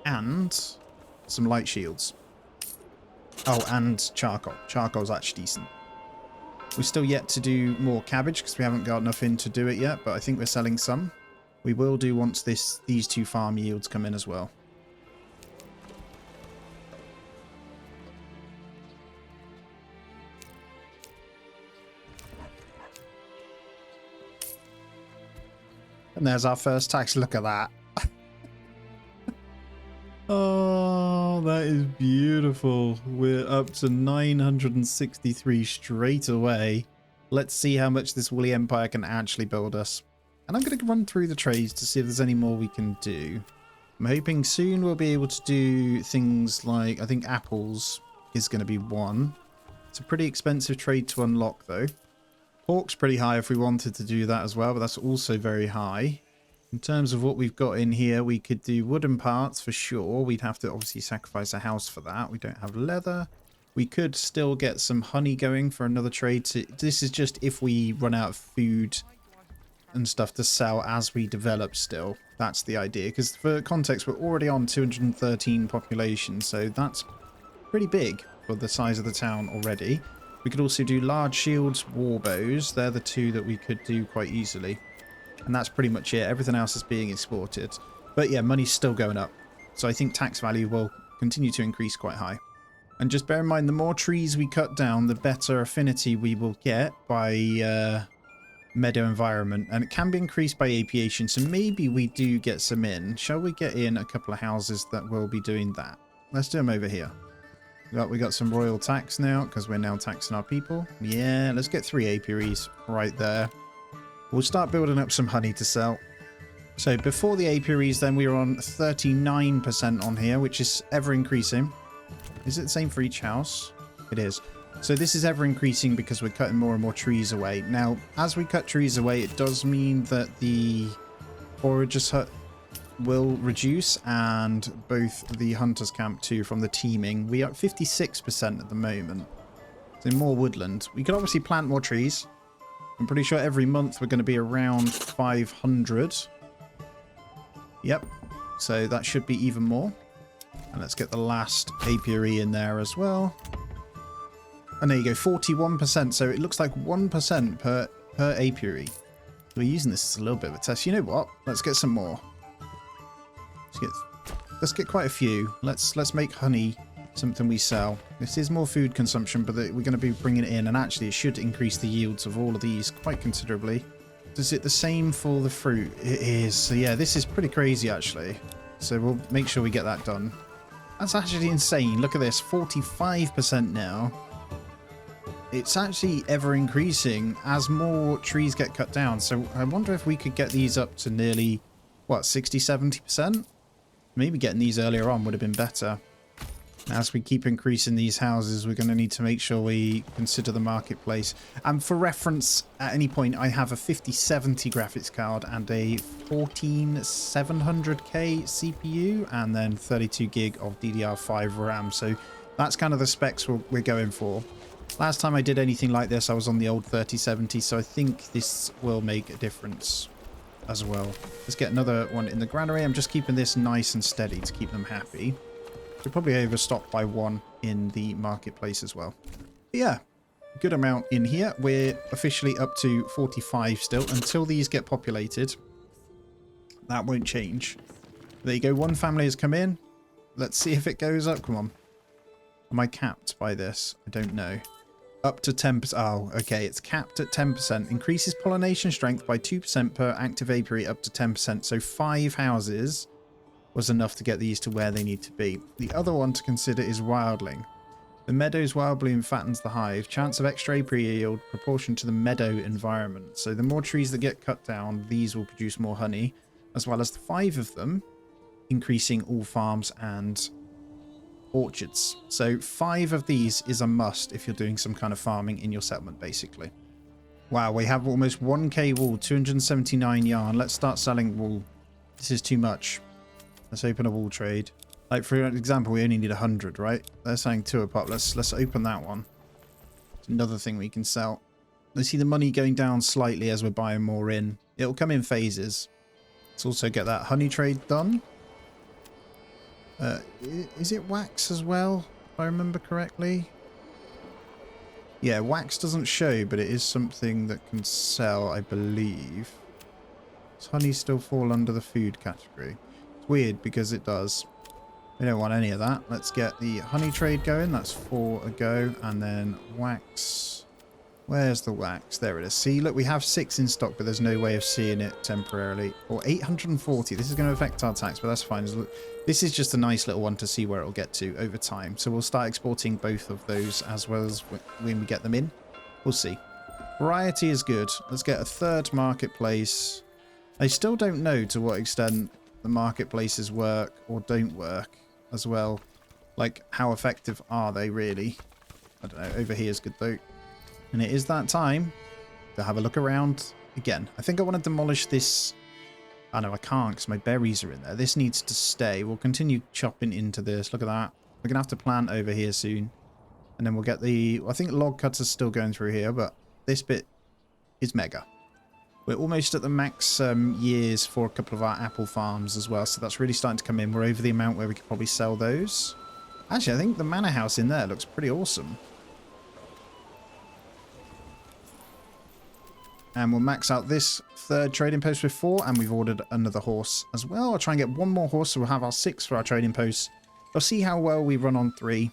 and some light shields. Oh, and charcoal. Charcoal's actually decent. We're still yet to do more cabbage because we haven't got enough in to do it yet, but I think we're selling some. We will do once these 2 farm yields come in as well. And there's our first tax. Look at that. Oh, that is beautiful. We're up to 963 straight away. Let's see how much this woolly empire can actually build us. And I'm going to run through the trades to see if there's any more we can do. I'm hoping soon we'll be able to do things like, I think apples is going to be one. It's a pretty expensive trade to unlock though. Pork's pretty high if we wanted to do that as well, but that's also very high. In terms of what we've got in here, we could do wooden parts for sure. We'd have to obviously sacrifice a house for that. We don't have leather. We could still get some honey going for another trade. This is just if we run out of food and stuff to sell as we develop still. That's the idea. Because for context, we're already on 213 population. So that's pretty big for the size of the town already. We could also do large shields, war bows. They're the 2 that we could do quite easily. And that's pretty much it. Everything else is being exported. But yeah, money's still going up. So I think tax value will continue to increase quite high. And just bear in mind, the more trees we cut down, the better affinity we will get by meadow environment. And it can be increased by apiation. So maybe we do get some in. Shall we get in a couple of houses that will be doing that? Let's do them over here. We got some royal tax now because we're now taxing our people. Yeah, let's get 3 apiaries right there. We'll start building up some honey to sell. So before the apiaries, then we were on 39% on here, which is ever increasing. Is it the same for each house? It is. So this is ever increasing because we're cutting more and more trees away. Now, as we cut trees away, it does mean that the forager's hut will reduce, and both the hunter's camp too from the teaming. We are at 56% at the moment. So more woodland. We could obviously plant more trees. I'm pretty sure every month we're going to be around 500. Yep. So that should be even more. And let's get the last apiary in there as well. And there you go, 41%. So it looks like 1% per apiary. We're using this as a little bit of a test. You know what? Let's get some more. Let's get quite a few. Let's make honey something we sell. This is more food consumption, but we're going to be bringing it in, and actually it should increase the yields of all of these quite considerably. Is it the same for the fruit? It is. So yeah, this is pretty crazy actually. So we'll make sure we get that done. That's actually insane. Look at this, 45% now. It's actually ever increasing as more trees get cut down. So I wonder if we could get these up to nearly, what, 60, 70%? Maybe getting these earlier on would have been better. As we keep increasing these houses, we're going to need to make sure we consider the marketplace. And for reference, at any point, I have a 5070 graphics card and a 14700K CPU, and then 32 gig of DDR5 RAM. So that's kind of the specs we're going for. Last time I did anything like this, I was on the old 3070, so I think this will make a difference as well. Let's get another one in the granary. I'm just keeping this nice and steady to keep them happy. We're probably overstocked by one in the marketplace as well. But yeah, good amount in here. We're officially up to 45 still. Until these get populated, that won't change. There you go. One family has come in. Let's see if it goes up. Come on. Am I capped by this? I don't know. Up to 10%. Oh, okay. It's capped at 10%. Increases pollination strength by 2% per active apiary up to 10%. So 5 houses was enough to get these to where they need to be. The other one to consider is wildling. The meadow's wild bloom fattens the hive. Chance of extra apiary yield proportion to the meadow environment. So the more trees that get cut down, these will produce more honey, as well as the 5 of them, increasing all farms and orchards. So 5 of these is a must if you're doing some kind of farming in your settlement, basically. Wow, we have almost 1k wool, 279 yarn. Let's start selling wool. This is too much. Let's open a wool trade. Like, for example, we only need 100, right? They're saying 2 a pop. Let's open that one. It's another thing we can sell. Let's see the money going down slightly as we're buying more in. It'll come in phases. Let's also get that honey trade done. Is it wax as well, if I remember correctly? Yeah, wax doesn't show, but it is something that can sell, I believe. Does honey still fall under the food category? Weird because it does. We don't want any of that. Let's get the honey trade going. That's 4 a go. And then wax. Where's the wax? There it is. See, look, we have 6 in stock, but there's no way of seeing it temporarily. Or 840. This is going to affect our tax, but that's fine. This is just a nice little one to see where it'll get to over time. So we'll start exporting both of those as well as when we get them in. We'll see. Variety is good. Let's get a third marketplace. I still don't know to what extent the marketplaces work or don't work as well. Like, how effective are they really? I don't know. Over here is good though. And it is that time to have a look around again. I think I want to demolish this. Oh no, I can't because my berries are in there. This needs to stay. We'll continue chopping into this. Look at that. We're going to have to plant over here soon. And then we'll get the... I think log cuts are still going through here, but this bit is mega. We're almost at the max years for a couple of our apple farms as well, so that's really starting to come in. We're over the amount where we could probably sell those. Actually, I think the manor house in there looks pretty awesome. And we'll max out this third trading post with 4, and we've ordered another horse as well. I'll try and get one more horse, so we'll have our 6 for our trading posts. We'll see how well we run on 3.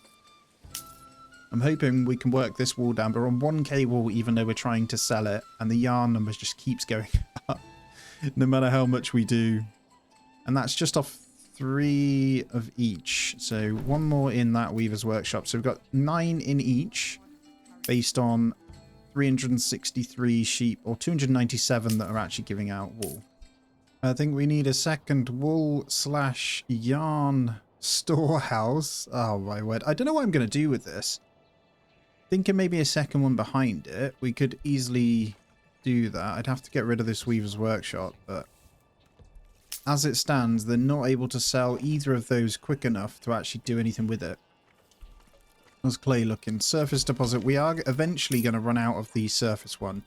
I'm hoping we can work this wool down. We're on 1k wool even though we're trying to sell it. And the yarn numbers just keeps going up no matter how much we do. And that's just off 3 of each. So 1 more in that weaver's workshop. So we've got 9 in each based on 363 sheep or 297 that are actually giving out wool. I think we need a second wool/yarn storehouse. Oh my word. I don't know what I'm going to do with this. Thinking maybe a second one behind it. We could easily do that. I'd have to get rid of this weaver's workshop, but as it stands, they're not able to sell either of those quick enough to actually do anything with it. How's clay looking? Surface deposit. We are eventually going to run out of the surface one.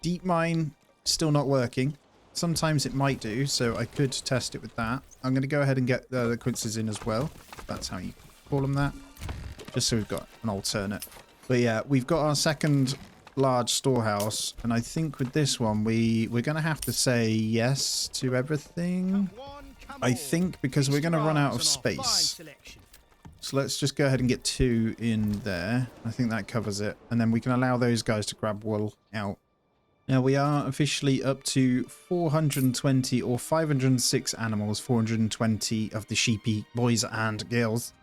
Deep mine, still not working. Sometimes it might do, so I could test it with that. I'm going to go ahead and get the quinces in as well. That's how you call them that. Just so we've got an alternate. But yeah, we've got our second large storehouse, and I think with this one we're going to have to say yes to everything. I think because we're going to run out of space. So let's just go ahead and get 2 in there. I think that covers it. And then we can allow those guys to grab wool out. Now we are officially up to 420 or 506 animals, 420 of the sheepy boys and girls.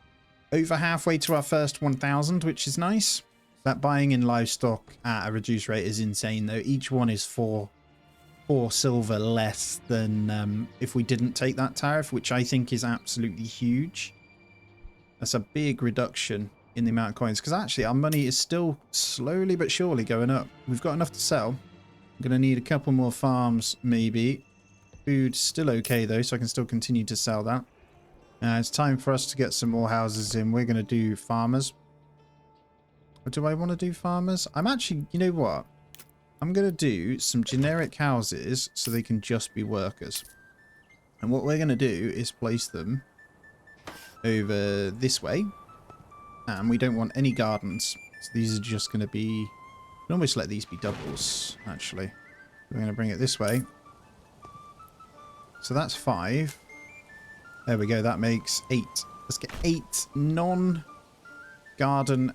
Over halfway to our first 1,000, which is nice. That buying in livestock at a reduced rate is insane though. Each one is four silver less than if we didn't take that tariff, which I think is absolutely huge. That's a big reduction in the amount of coins, because actually our money is still slowly but surely going up. We've got enough to sell. I'm going to need a couple more farms maybe. Food's still okay though, so I can still continue to sell that. It's time for us to get some more houses in. We're going to do farmers. Or do I want to do farmers? I'm actually, you know what? I'm going to do some generic houses so they can just be workers. And what we're going to do is place them over this way. And we don't want any gardens. So these are just going to be... You can almost let these be doubles, actually. We're going to bring it this way. So that's 5. There we go. That makes 8. Let's get 8 non-garden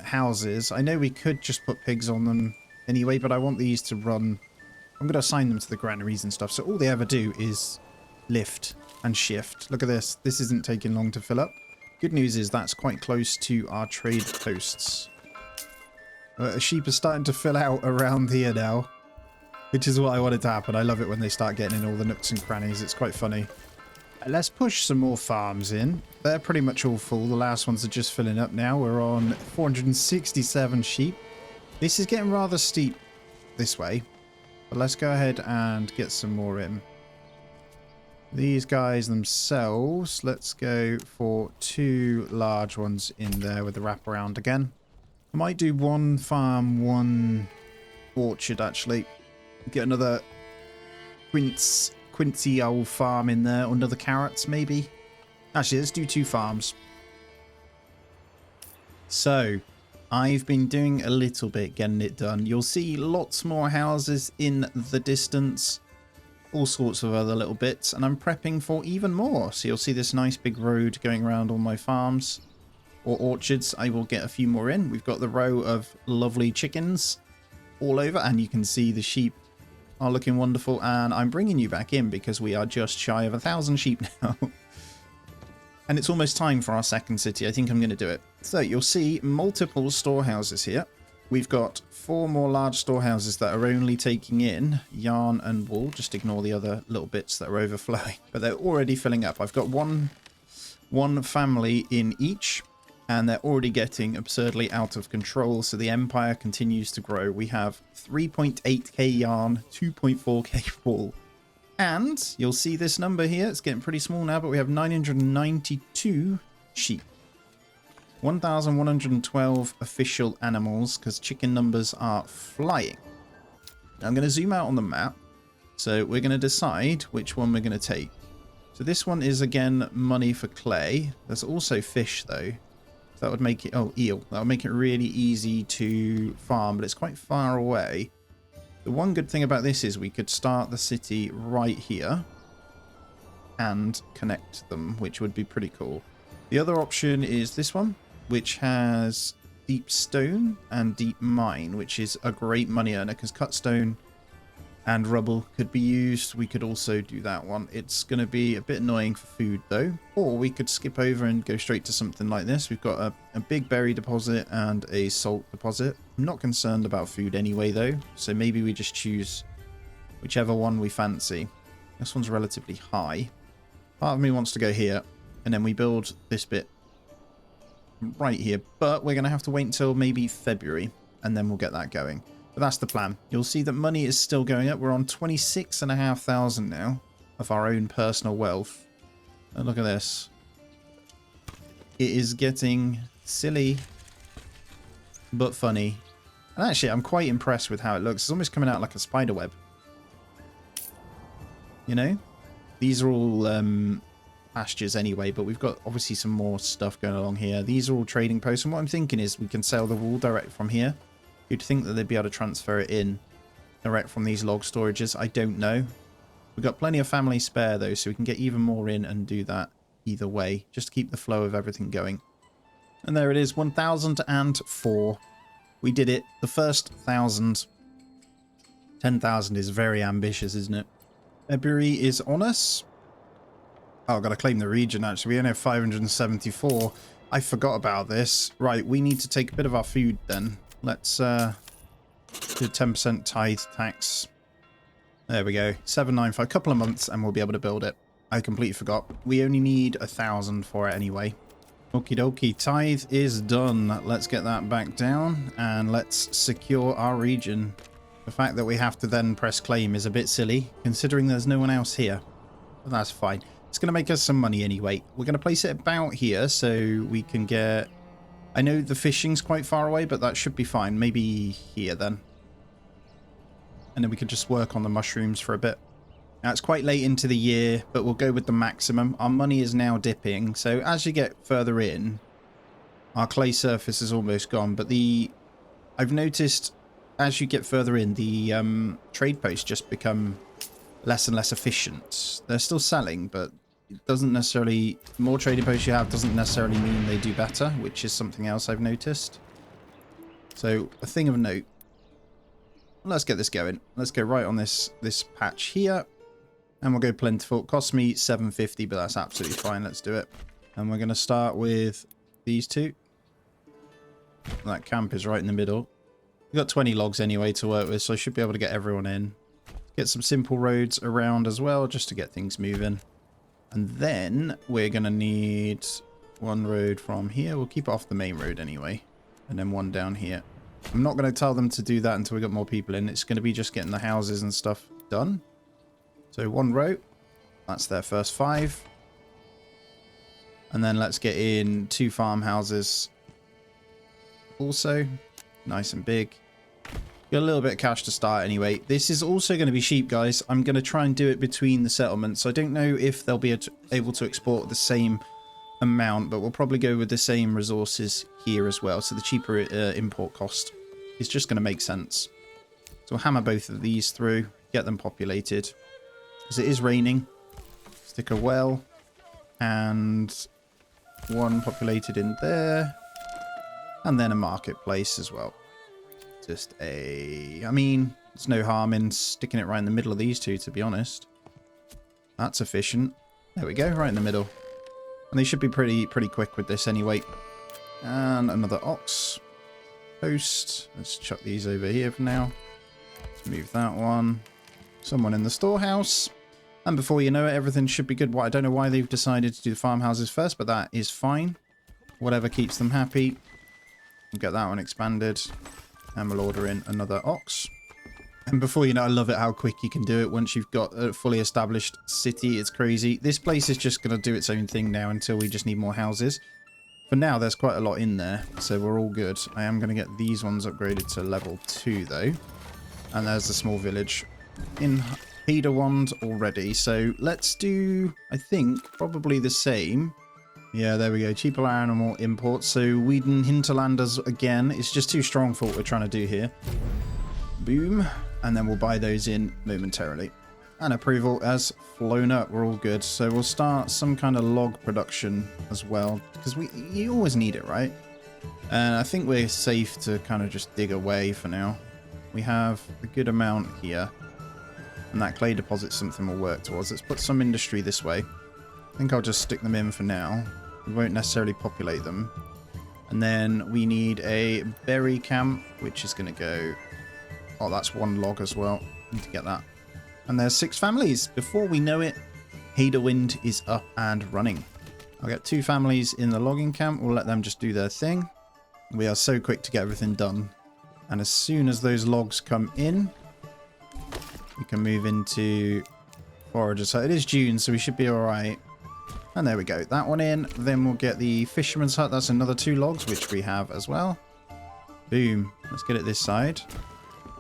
houses. I know we could just put pigs on them anyway, but I want these to run. I'm going to assign them to the granaries and stuff. So all they ever do is lift and shift. Look at this. This isn't taking long to fill up. Good news is that's quite close to our trade posts. Sheep are starting to fill out around here now, which is what I wanted to happen. I love it when they start getting in all the nooks and crannies. It's quite funny. Let's push some more farms in. They're pretty much all full. The last ones are just filling up now. We're on 467 sheep. This is getting rather steep this way, but let's go ahead and get some more in. These guys themselves, let's go for 2 large ones in there with the wraparound again. I might do 1 farm, 1 orchard actually. Get another quincy old farm in there, or another carrots maybe. Actually, let's do 2 farms. So, I've been doing a little bit getting it done. You'll see lots more houses in the distance. All sorts of other little bits. And I'm prepping for even more. So you'll see this nice big road going around all my farms. Or orchards. I will get a few more in. We've got the row of lovely chickens all over. And you can see the sheep are looking wonderful. And I'm bringing you back in because we are just shy of 1,000 sheep now. And it's almost time for our second city. I think I'm going to do it. So you'll see multiple storehouses here. We've got 4 more large storehouses that are only taking in yarn and wool. Just ignore the other little bits that are overflowing. But they're already filling up. I've got one family in each. And they're already getting absurdly out of control. So the empire continues to grow. We have 3.8k yarn, 2.4k wool. And you'll see this number here. It's getting pretty small now, but we have 992 sheep. 1,112 official animals, because chicken numbers are flying. Now I'm going to zoom out on the map. So we're going to decide which one we're going to take. So this one is, again, money for clay. There's also fish, though. So that would make it... Oh, eel. That would make it really easy to farm, but it's quite far away. The one good thing about this is we could start the city right here and connect them, which would be pretty cool. The other option is this one, which has deep stone and deep mine, which is a great money earner because cut stone and rubble could be used. We could also do that one. It's going to be a bit annoying for food though, or we could skip over and go straight to something like this. We've got a big berry deposit and a salt deposit. I'm not concerned about food anyway though, so maybe we just choose whichever one we fancy. This one's relatively high. Part of me wants to go here, and then we build this bit right here, but we're going to have to wait until maybe February, and then we'll get that going. But that's the plan. You'll see that money is still going up. We're on 26,500 now of our own personal wealth. And look at this. It is getting silly, but funny. And actually, I'm quite impressed with how it looks. It's almost coming out like a spider web. You know? These are all pastures anyway, but we've got obviously some more stuff going along here. These are all trading posts. And what I'm thinking is we can sell the wool direct from here. You'd think that they'd be able to transfer it in direct from these log storages. I don't know. We've got plenty of family spare though, so we can get even more in and do that either way, just to keep the flow of everything going. And there it is, 1,004. We did it. The first 1,000. 10,000 is very ambitious, isn't it? February is on us. Oh, I've got to claim the region, actually. We only have 574. I forgot about this. Right, we need to take a bit of our food then. Let's do 10% tithe tax. There we go. 795. A couple of months and we'll be able to build it. I completely forgot. We only need 1,000 for it anyway. Okie dokie. Tithe is done. Let's get that back down and let's secure our region. The fact that we have to then press claim is a bit silly, considering there's no one else here. But that's fine. It's going to make us some money anyway. We're going to place it about here so we can get... I know the fishing's quite far away, but that should be fine. Maybe here then. And then we can just work on the mushrooms for a bit. Now, it's quite late into the year, but we'll go with the maximum. Our money is now dipping, so as you get further in, our clay surface is almost gone. But I've noticed... as you get further in, the trade posts just become less and less efficient. They're still selling, but it doesn't necessarily... the more trading posts you have doesn't necessarily mean they do better, which is something else I've noticed. So, a thing of note. Let's get this going. Let's go right on this patch here. And we'll go plentiful. It cost me 750, but that's absolutely fine. Let's do it. And we're going to start with these two. That camp is right in the middle. We've got 20 logs anyway to work with, so I should be able to get everyone in. Get some simple roads around as well, just to get things moving. And then we're going to need one road from here. We'll keep it off the main road anyway. And then one down here. I'm not going to tell them to do that until we got more people in. It's going to be just getting the houses and stuff done. So one row. That's their first 5. And then let's get in 2 farmhouses. Also, nice and big. Got a little bit of cash to start anyway. This is also going to be sheep, guys. I'm going to try and do it between the settlements. I don't know if they'll be able to export the same amount, but we'll probably go with the same resources here as well. So the cheaper import cost is just going to make sense. So we'll hammer both of these through, get them populated. Because it is raining. Stick a well. And one populated in there. And then a marketplace as well. Just I mean, there's no harm in sticking it right in the middle of these two, to be honest. That's efficient. There we go, right in the middle. And they should be pretty quick with this anyway. And another ox post. Let's chuck these over here for now. Let's move that one. Someone in the storehouse. And before you know it, everything should be good. I don't know why they've decided to do the farmhouses first, but that is fine. Whatever keeps them happy. We'll get that one expanded. And we'll order in another ox. And before you know, I love it how quick you can do it once you've got a fully established city. It's crazy. This place is just going to do its own thing now until we just need more houses. For now, there's quite a lot in there, so we're all good. I am going to get these ones upgraded to level 2, though. And there's the small village in Peterwand already. So let's do, I think, probably the same. Yeah, there we go. Cheaper animal imports. So Whedon Hinterlanders again. It's just too strong for what we're trying to do here. Boom. And then we'll buy those in momentarily. And approval has flown up. We're all good. So we'll start some kind of log production as well. Because you always need it, right? And I think we're safe to kind of just dig away for now. We have a good amount here. And that clay deposit's something we'll work towards. Let's put some industry this way. I think I'll just stick them in for now. We won't necessarily populate them. And then we need a berry camp, which is going to go... oh, that's one log as well. Need to get that. And there's 6 families. Before we know it, Haderwind is up and running. I'll get 2 families in the logging camp. We'll let them just do their thing. We are so quick to get everything done. And as soon as those logs come in, we can move into foragers. So it is June, so we should be alright. And there we go. That one in. Then we'll get the fisherman's hut. That's another 2 logs, which we have as well. Boom. Let's get it this side.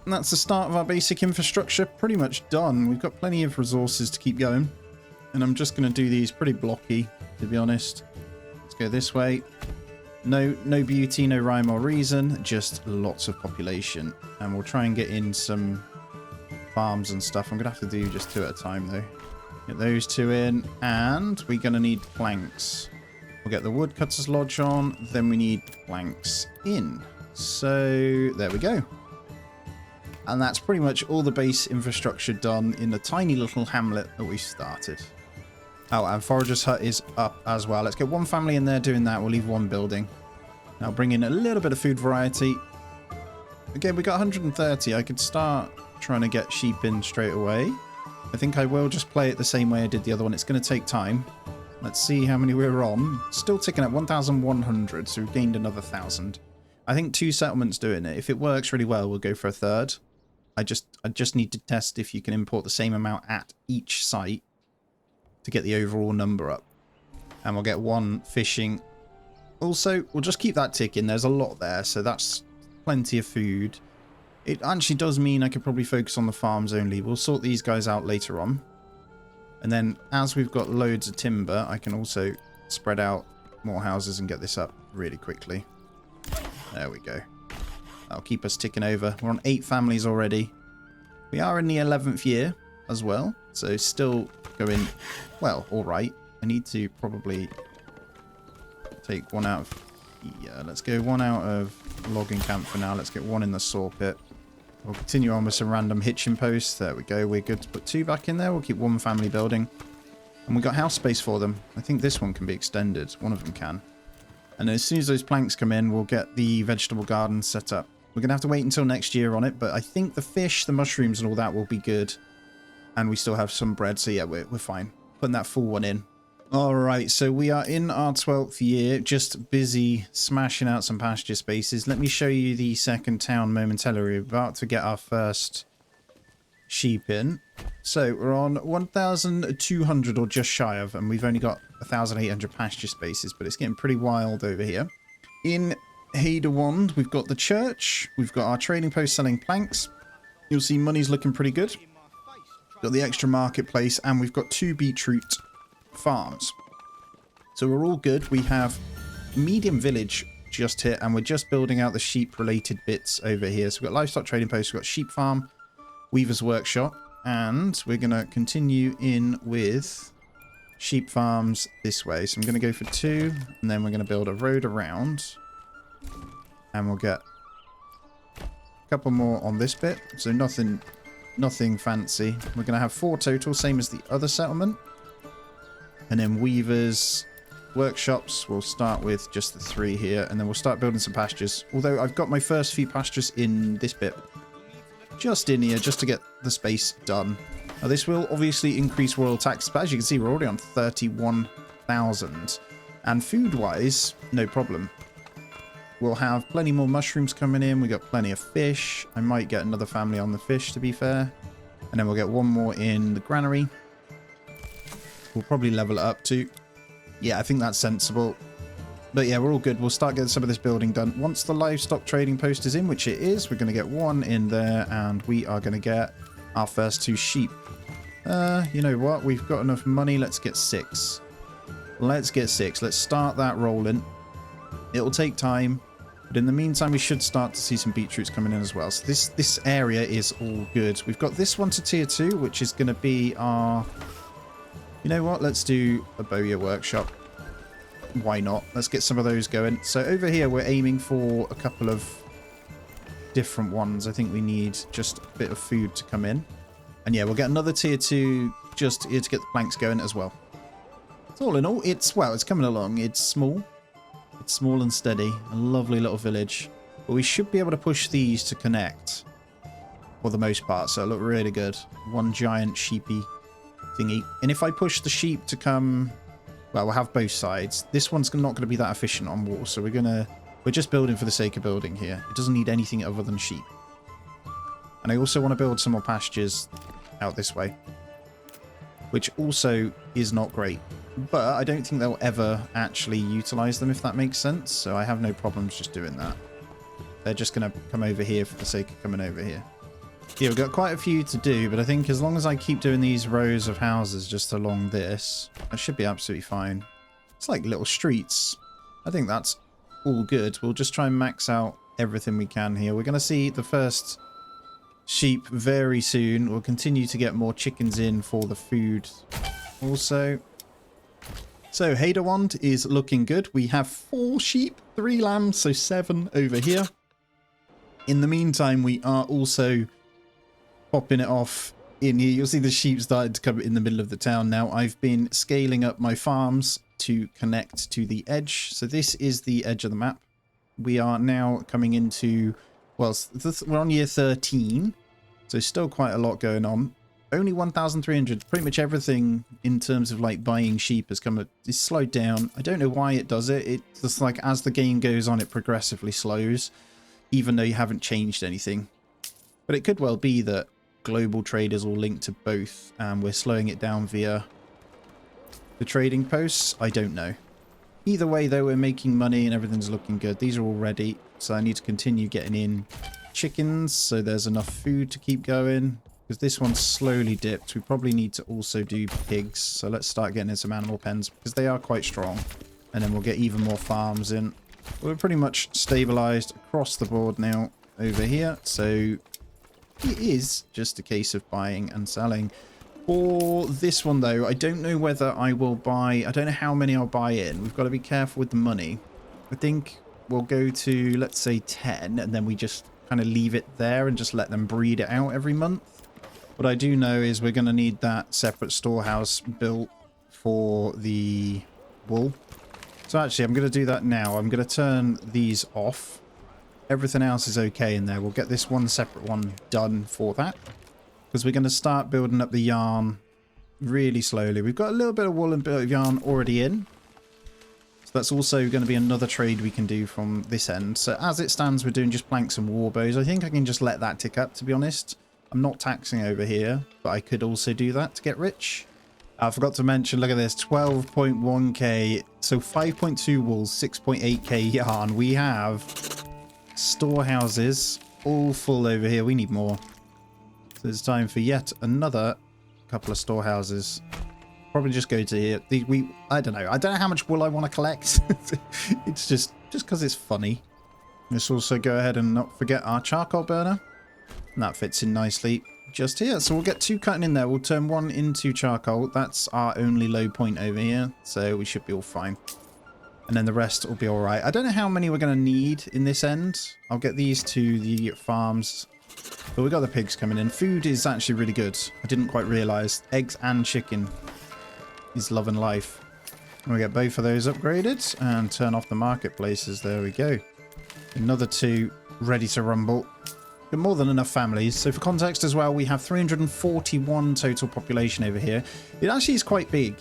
And that's the start of our basic infrastructure. Pretty much done. We've got plenty of resources to keep going. And I'm just going to do these pretty blocky, to be honest. Let's go this way. No beauty, no rhyme or reason. Just lots of population. And we'll try and get in some farms and stuff. I'm going to have to do just 2 at a time, though. Get those 2 in. And we're going to need planks. We'll get the woodcutter's lodge on. Then we need planks in. So, there we go. And that's pretty much all the base infrastructure done in the tiny little hamlet that we started. Oh, and Forager's Hut is up as well. Let's get one family in there doing that. We'll leave one building. Now bring in a little bit of food variety. Again, we got 130. I could start trying to get sheep in straight away. I think I will just play it the same way I did the other one. It's going to take time. Let's see how many we're on. Still ticking at 1,100, so we've gained another 1,000. I think 2 settlements doing it. If it works really well, we'll go for a third. I just need to test if you can import the same amount at each site to get the overall number up. And we'll get 1 fishing. Also, we'll just keep that ticking. There's a lot there, so that's plenty of food. It actually does mean I could probably focus on the farms only. We'll sort these guys out later on. And then as we've got loads of timber, I can also spread out more houses and get this up really quickly. There we go. That'll keep us ticking over. We're on 8 families already. We are in the 11th year as well. So still going, well, all right. I need to probably take 1 out of... Yeah, let's go 1 out of logging camp for now. Let's get 1 in the saw pit. We'll continue on with some random hitching posts. There we go. We're good to put 2 back in there. We'll keep 1 family building. And we got house space for them. I think this one can be extended. One of them can. And as soon as those planks come in, we'll get the vegetable garden set up. We're going to have to wait until next year on it, but I think the fish, the mushrooms and all that will be good. And we still have some bread, so yeah, we're fine. Putting that full one in. Alright, so we are in our 12th year, just busy smashing out some pasture spaces. Let me show you the second town momentarily. We're about to get our first sheep in. So we're on 1,200 or just shy of, and we've only got 1,800 pasture spaces, but it's getting pretty wild over here. In Haderwand, we've got the church, we've got our trading post selling planks. You'll see money's looking pretty good. Got the extra marketplace, and we've got 2 beetroot farms. So we're all good. We have medium village just here, and we're just building out the sheep related bits over here. So we've got livestock trading post, we've got sheep farm, weaver's workshop, and we're going to continue in with sheep farms this way. So I'm going to go for 2, and then we're going to build a road around, and we'll get a couple more on this bit. So nothing fancy. We're going to have 4 total, same as the other settlement. And then weavers, workshops, we'll start with just the 3 here, and then we'll start building some pastures. Although I've got my first few pastures in this bit, just in here, just to get the space done. Now this will obviously increase royal tax, but as you can see, we're already on 31,000. And food-wise, no problem. We'll have plenty more mushrooms coming in. We got plenty of fish. I might get another family on the fish, to be fair. And then we'll get 1 more in the granary. We'll probably level it up to... Yeah, I think that's sensible. But yeah, we're all good. We'll start getting some of this building done. Once the livestock trading post is in, which it is, we're going to get 1 in there, and we are going to get our first 2 sheep. You know what? We've got enough money. Let's get 6. Let's get 6. Let's start that rolling. It'll take time, but in the meantime, we should start to see some beetroots coming in as well. So this area is all good. We've got this one to tier 2, which is going to be our... You know what? Let's do a bowyer workshop. Why not? Let's get some of those going. So over here, we're aiming for a couple of different ones. I think we need just a bit of food to come in. And yeah, we'll get another tier 2 just here to get the planks going as well. So all in all, it's coming along. It's small. It's small and steady. A lovely little village. But we should be able to push these to connect for the most part. So it'll look really good. 1 giant sheepy thingy. And if I push the sheep to come, well, we'll have both sides. This one's not going to be that efficient on water, so we're just building for the sake of building here. It doesn't need anything other than sheep. And I also want to build some more pastures out this way, which also is not great, but I don't think they'll ever actually utilize them, if that makes sense. So I have no problems just doing that. They're just going to come over here for the sake of coming over here. Yeah, we've got quite a few to do, but I think as long as I keep doing these rows of houses just along this, I should be absolutely fine. It's like little streets. I think that's all good. We'll just try and max out everything we can here. We're going to see the first sheep very soon. We'll continue to get more chickens in for the food also. So Haderwand is looking good. We have 4 sheep, 3 lambs, so 7 over here. In the meantime, we are also popping it off in here. You'll see the sheep started to come in the middle of the town now. I've been scaling up my farms to connect to the edge. So this is the edge of the map. We are now coming into, well, we're on year 13. So still quite a lot going on. Only 1,300. Pretty much everything in terms of like buying sheep has is slowed down. I don't know why it does it. It's just like as the game goes on, it progressively slows, even though you haven't changed anything. But it could well be that global trade is all linked to both, and we're slowing it down via the trading posts. I don't know. Either way, though, we're making money and everything's looking good. These are all ready, so I need to continue getting in chickens so there's enough food to keep going. Because this one's slowly dipped. We probably need to also do pigs. So let's start getting in some animal pens because they are quite strong. And then we'll get even more farms in. We're pretty much stabilized across the board now over here. So it is just a case of buying and selling. For this one, though, I don't know whether I will buy... I don't know how many I'll buy in. We've got to be careful with the money. I think we'll go to, let's say, 10. And then we just kind of leave it there and just let them breed it out every month. What I do know is we're going to need that separate storehouse built for the wool. So actually, I'm going to do that now. I'm going to turn these off. Everything else is okay in there. We'll get this one separate one done for that. Because we're going to start building up the yarn really slowly. We've got a little bit of wool and a bit of yarn already in. So that's also going to be another trade we can do from this end. So as it stands, we're doing just planks and war bows. I think I can just let that tick up, to be honest. I'm not taxing over here, but I could also do that to get rich. I forgot to mention, look at this, 12.1k. So 5.2 wool, 6.8k yarn. We have storehouses all full over here. We need more. So it's time for yet another couple of storehouses. Probably just go to here. I don't know. I don't know how much wool I want to collect. It's just because it's funny. Let's also go ahead and not forget our charcoal burner. And that fits in nicely just here. So we'll get 2 cutting in there. We'll turn 1 into charcoal. That's our only low point over here. So we should be all fine. And then the rest will be all right. I don't know how many we're going to need in this end. I'll get these to the farms. But we've got the pigs coming in. Food is actually really good. I didn't quite realise. Eggs and chicken is love and life. And we get both of those upgraded. And turn off the marketplaces. There we go. Another 2 ready to rumble. More than enough families. So for context as well, we have 341 total population over here. It actually is quite big.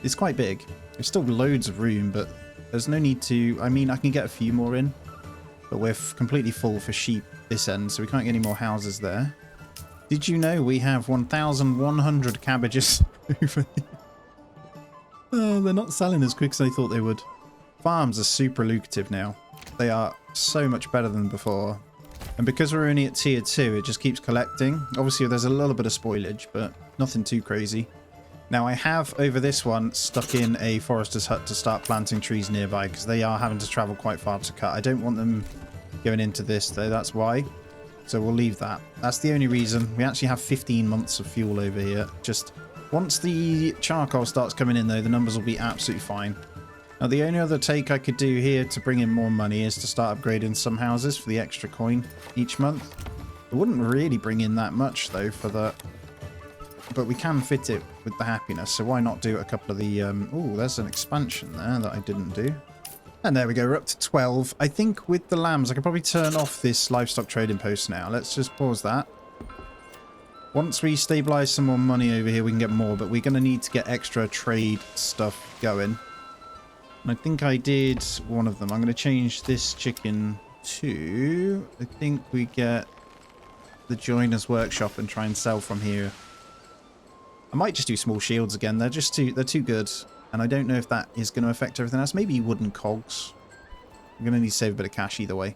It's quite big. There's still loads of room, but there's no need to... I mean, I can get a few more in, but we're completely full for sheep this end, so we can't get any more houses there. Did you know we have 1,100 cabbages over here? Oh, they're not selling as quick as I thought they would. Farms are super lucrative now. They are so much better than before. And because we're only at tier 2, it just keeps collecting. Obviously, there's a little bit of spoilage, but nothing too crazy. Now, I have, over this one, stuck in a forester's hut to start planting trees nearby, because they are having to travel quite far to cut. I don't want them going into this, though. That's why. So we'll leave that. That's the only reason. We actually have 15 months of fuel over here. Just once the charcoal starts coming in, though, the numbers will be absolutely fine. Now, the only other take I could do here to bring in more money is to start upgrading some houses for the extra coin each month. It wouldn't really bring in that much, though, for that. But we can fit it with the happiness, so why not do a couple of the... Oh, there's an expansion there that I didn't do. And there we go, we're up to 12. I think with the lambs, I could probably turn off this livestock trading post now. Let's just pause that. Once we stabilize some more money over here, we can get more, but we're going to need to get extra trade stuff going. And I think I did one of them. I'm going to change this chicken to... I think we get the joiner's workshop and try and sell from here. I might just do small shields again. They're too good. And I don't know if that is going to affect everything else. Maybe wooden cogs. I'm going to need to save a bit of cash either way.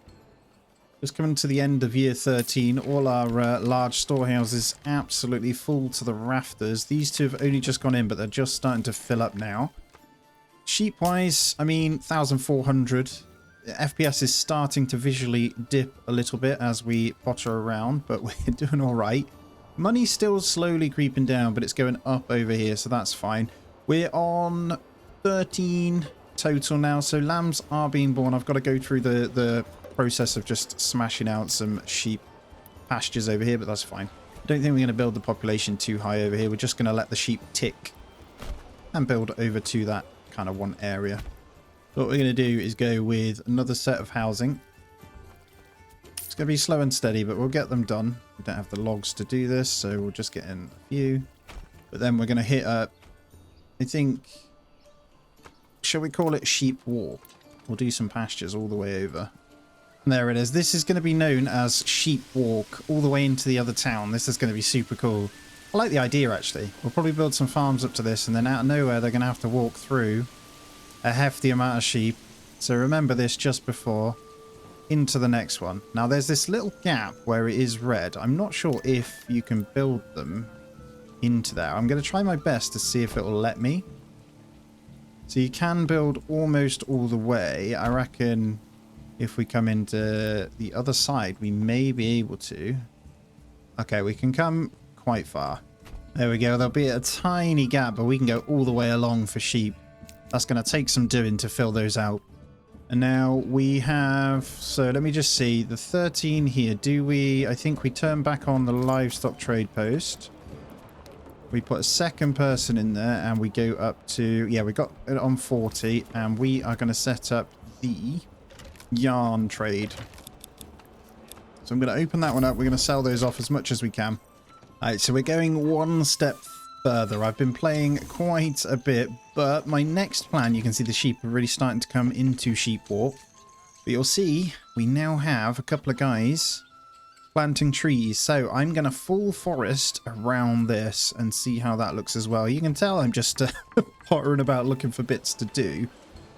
Just coming to the end of year 13. All our large storehouses absolutely full to the rafters. These 2 have only just gone in, but they're just starting to fill up now. Sheep-wise, I mean, 1,400. FPS is starting to visually dip a little bit as we potter around, but we're doing all right. Money's still slowly creeping down, but it's going up over here, so that's fine. We're on 13 total now, so lambs are being born. I've got to go through the process of just smashing out some sheep pastures over here, but that's fine. Don't think we're going to build the population too high over here. We're just going to let the sheep tick and build over to that kind of one area. So what we're going to do is go with another set of housing. It's going to be slow and steady, but we'll get them done. We don't have the logs to do this, so we'll just get in a few. But then we're going to hit up, I think, shall we call it sheep walk? We'll do some pastures all the way over. And there it is. This is going to be known as sheep walk all the way into the other town. This is going to be super cool. I like the idea, actually. We'll probably build some farms up to this, and then out of nowhere they're going to have to walk through a hefty amount of sheep. So remember this just before into the next one. Now there's this little gap where it is red. I'm not sure if you can build them into there. I'm going to try my best to see if it will let me. So you can build almost all the way. I reckon if we come into the other side, we may be able to. Okay, we can come quite far. There we go. There'll be a tiny gap, but we can go all the way along for sheep. That's going to take some doing to fill those out. And now we have, so let me just see, the 13 here. Do we, I think we turn back on the livestock trade post. We put a second person in there and we go up to, yeah, we got it on 40, and we are going to set up the yarn trade. So I'm going to open that one up. We're going to sell those off as much as we can. Alright, so we're going one step further. I've been playing quite a bit, but my next plan, you can see the sheep are really starting to come into sheep walk. But you'll see we now have a couple of guys planting trees. So I'm going to full forest around this and see how that looks as well. You can tell I'm just pottering about looking for bits to do.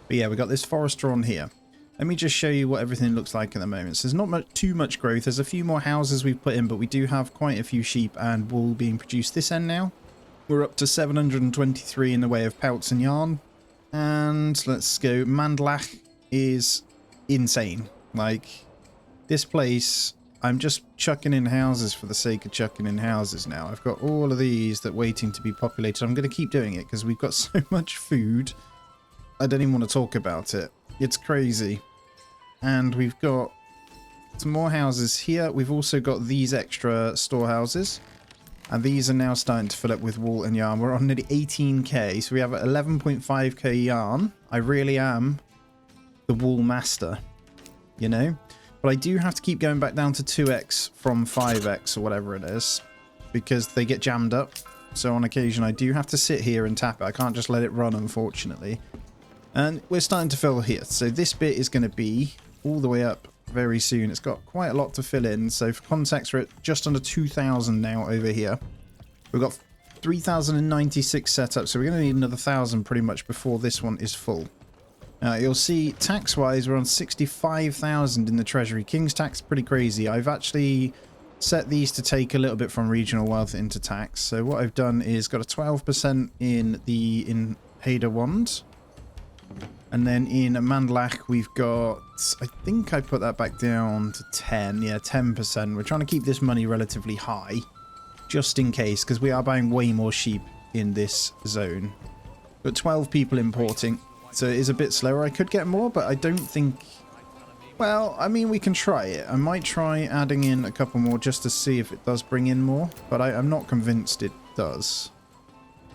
But yeah, we got this forester on here. Let me just show you what everything looks like at the moment. So there's not too much growth. There's a few more houses we've put in, but we do have quite a few sheep and wool being produced this end now. We're up to 723 in the way of pelts and yarn. And let's go. Mandlach is insane. Like, this place, I'm just chucking in houses for the sake of chucking in houses now. I've got all of these that are waiting to be populated. I'm going to keep doing it because we've got so much food. I don't even want to talk about it. It's crazy. And we've got some more houses here. We've also got these extra storehouses. And these are now starting to fill up with wool and yarn. We're on nearly 18k. So we have 11.5k yarn. I really am the wool master, you know? But I do have to keep going back down to 2x from 5x or whatever it is, because they get jammed up. So on occasion I do have to sit here and tap it. I can't just let it run, unfortunately. And we're starting to fill here. So this bit is going to be all the way up very soon. It's got quite a lot to fill in. So for context, we're at just under 2,000 now over here. We've got 3,096 set up. So we're going to need another 1,000 pretty much before this one is full. Now you'll see tax-wise, we're on 65,000 in the treasury. King's tax is pretty crazy. I've actually set these to take a little bit from regional wealth into tax. So what I've done is got a 12% in Hader Wand. And then in Mandlach, we've got, I think I put that back down to 10. Yeah, 10%. We're trying to keep this money relatively high, just in case, because we are buying way more sheep in this zone. But 12 people importing, so it is a bit slower. I could get more, but I don't think... Well, I mean, we can try it. I might try adding in a couple more just to see if it does bring in more, but I'm not convinced it does.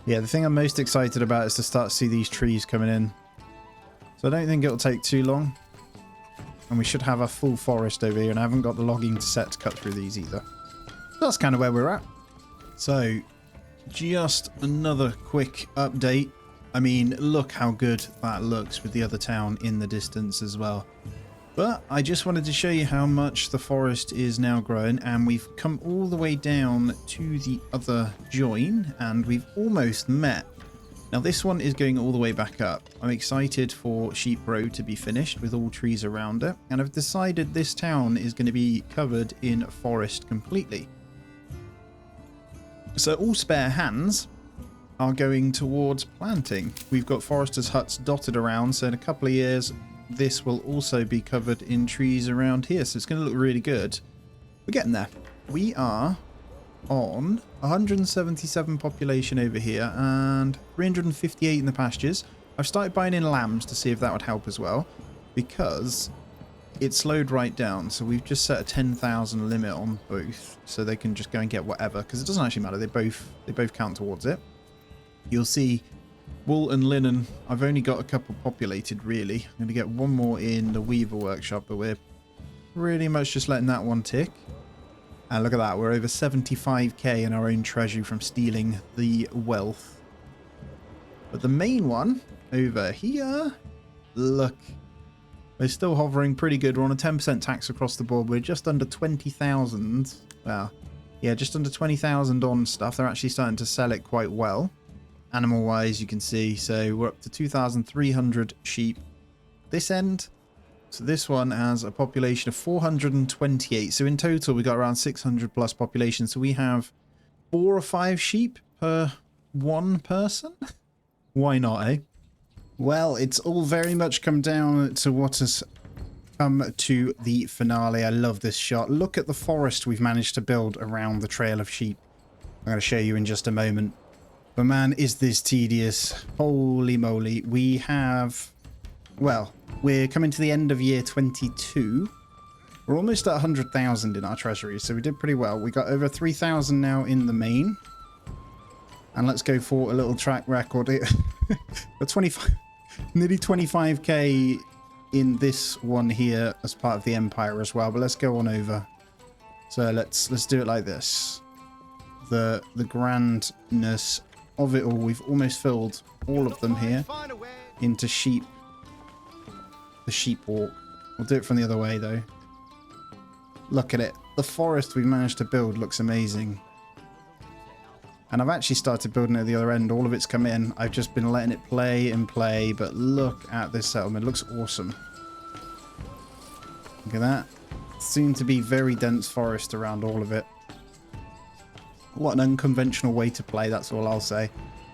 Yeah, the thing I'm most excited about is to start to see these trees coming in. So I don't think it'll take too long. And we should have a full forest over here, and I haven't got the logging set to cut through these either. So that's kind of where we're at. So, just another quick update. I mean, look how good that looks with the other town in the distance as well. But I just wanted to show you how much the forest is now growing, and we've come all the way down to the other join, and we've almost met. Now this one is going all the way back up. I'm excited for Sheep Row to be finished with all trees around it, and I've decided this town is going to be covered in forest completely. So all spare hands are going towards planting. We've got foresters' huts dotted around, so in a couple of years this will also be covered in trees around here, so it's going to look really good. We're getting there. We are on 177 population over here and 358 in the pastures. I've started buying in lambs to see if that would help as well, because it slowed right down. So we've just set a 10,000 limit on both, so they can just go and get whatever, because it doesn't actually matter. They both count towards it. You'll see wool and linen. I've only got a couple populated, really. I'm going to get one more in the Weaver Workshop, but we're pretty much just letting that one tick. And look at that, we're over 75k in our own treasury from stealing the wealth. But the main one over here, look, we're still hovering pretty good. We're on a 10% tax across the board. We're just under 20,000. Well, yeah, just under 20,000 on stuff. They're actually starting to sell it quite well. Animal wise, you can see, so we're up to 2,300 sheep this end. So this one has a population of 428. So in total, we got around 600 plus population. So we have 4 or 5 sheep per one person. Why not, eh? Well, it's all very much come down to what has come to the finale. I love this shot. Look at the forest we've managed to build around the trail of sheep. I'm going to show you in just a moment. But man, is this tedious. Holy moly. We have... Well, we're coming to the end of year 22. We're almost at 100,000 in our treasury, so we did pretty well. We got over 3,000 now in the main. And let's go for a little track record. We're 25, nearly 25k in this one here as part of the Empire as well. But let's go on over. So let's do it like this. The grandness of it all. We've almost filled all of them here into sheep. The sheep walk. We'll do it from the other way though. Look at it. The forest we've managed to build looks amazing. And I've actually started building it at the other end. All of it's come in. I've just been letting it play and play. But look at this settlement. It looks awesome. Look at that. Seems to be very dense forest around all of it. What an unconventional way to play, that's all I'll say.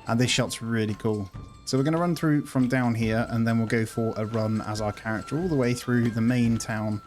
And this shot's really cool. So we're going to run through from down here, and then we'll go for a run as our character all the way through the main town.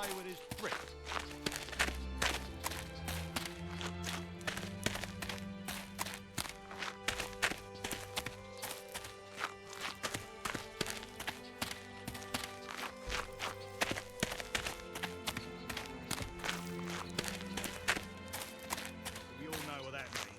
away with his brick. We all know what that means.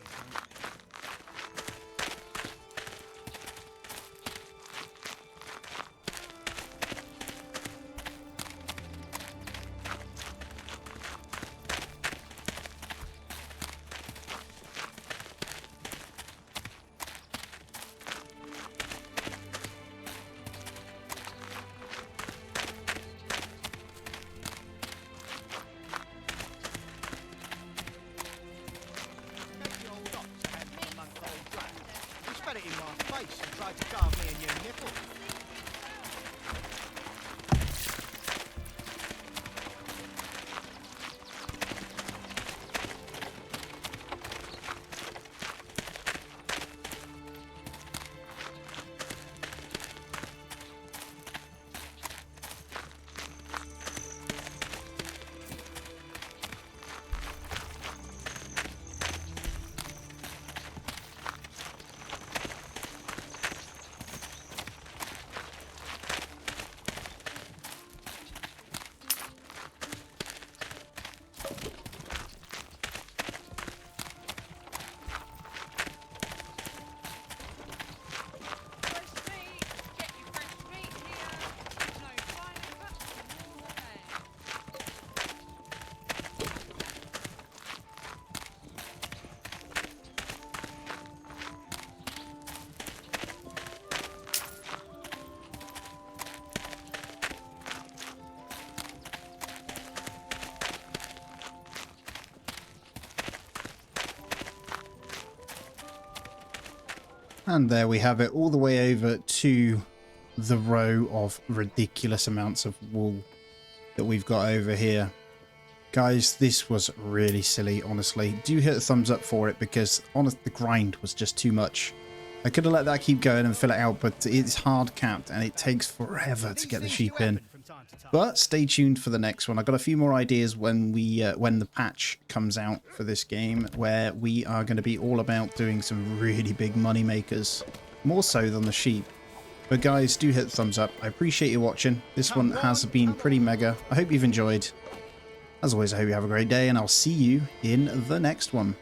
Spat it in my face and tried to carve me a new nipple. And there we have it, all the way over to the row of ridiculous amounts of wool that we've got over here. Guys, this was really silly, honestly. Do hit a thumbs up for it, because the grind was just too much. I could have let that keep going and fill it out, but it's hard capped and it takes forever to get the sheep in. But stay tuned for the next one. I've got a few more ideas when the patch comes out for this game, where we are going to be all about doing some really big money makers, more so than the sheep. But guys, do hit the thumbs up. I appreciate you watching. This one has been pretty mega. I hope you've enjoyed. As always, I hope you have a great day, and I'll see you in the next one.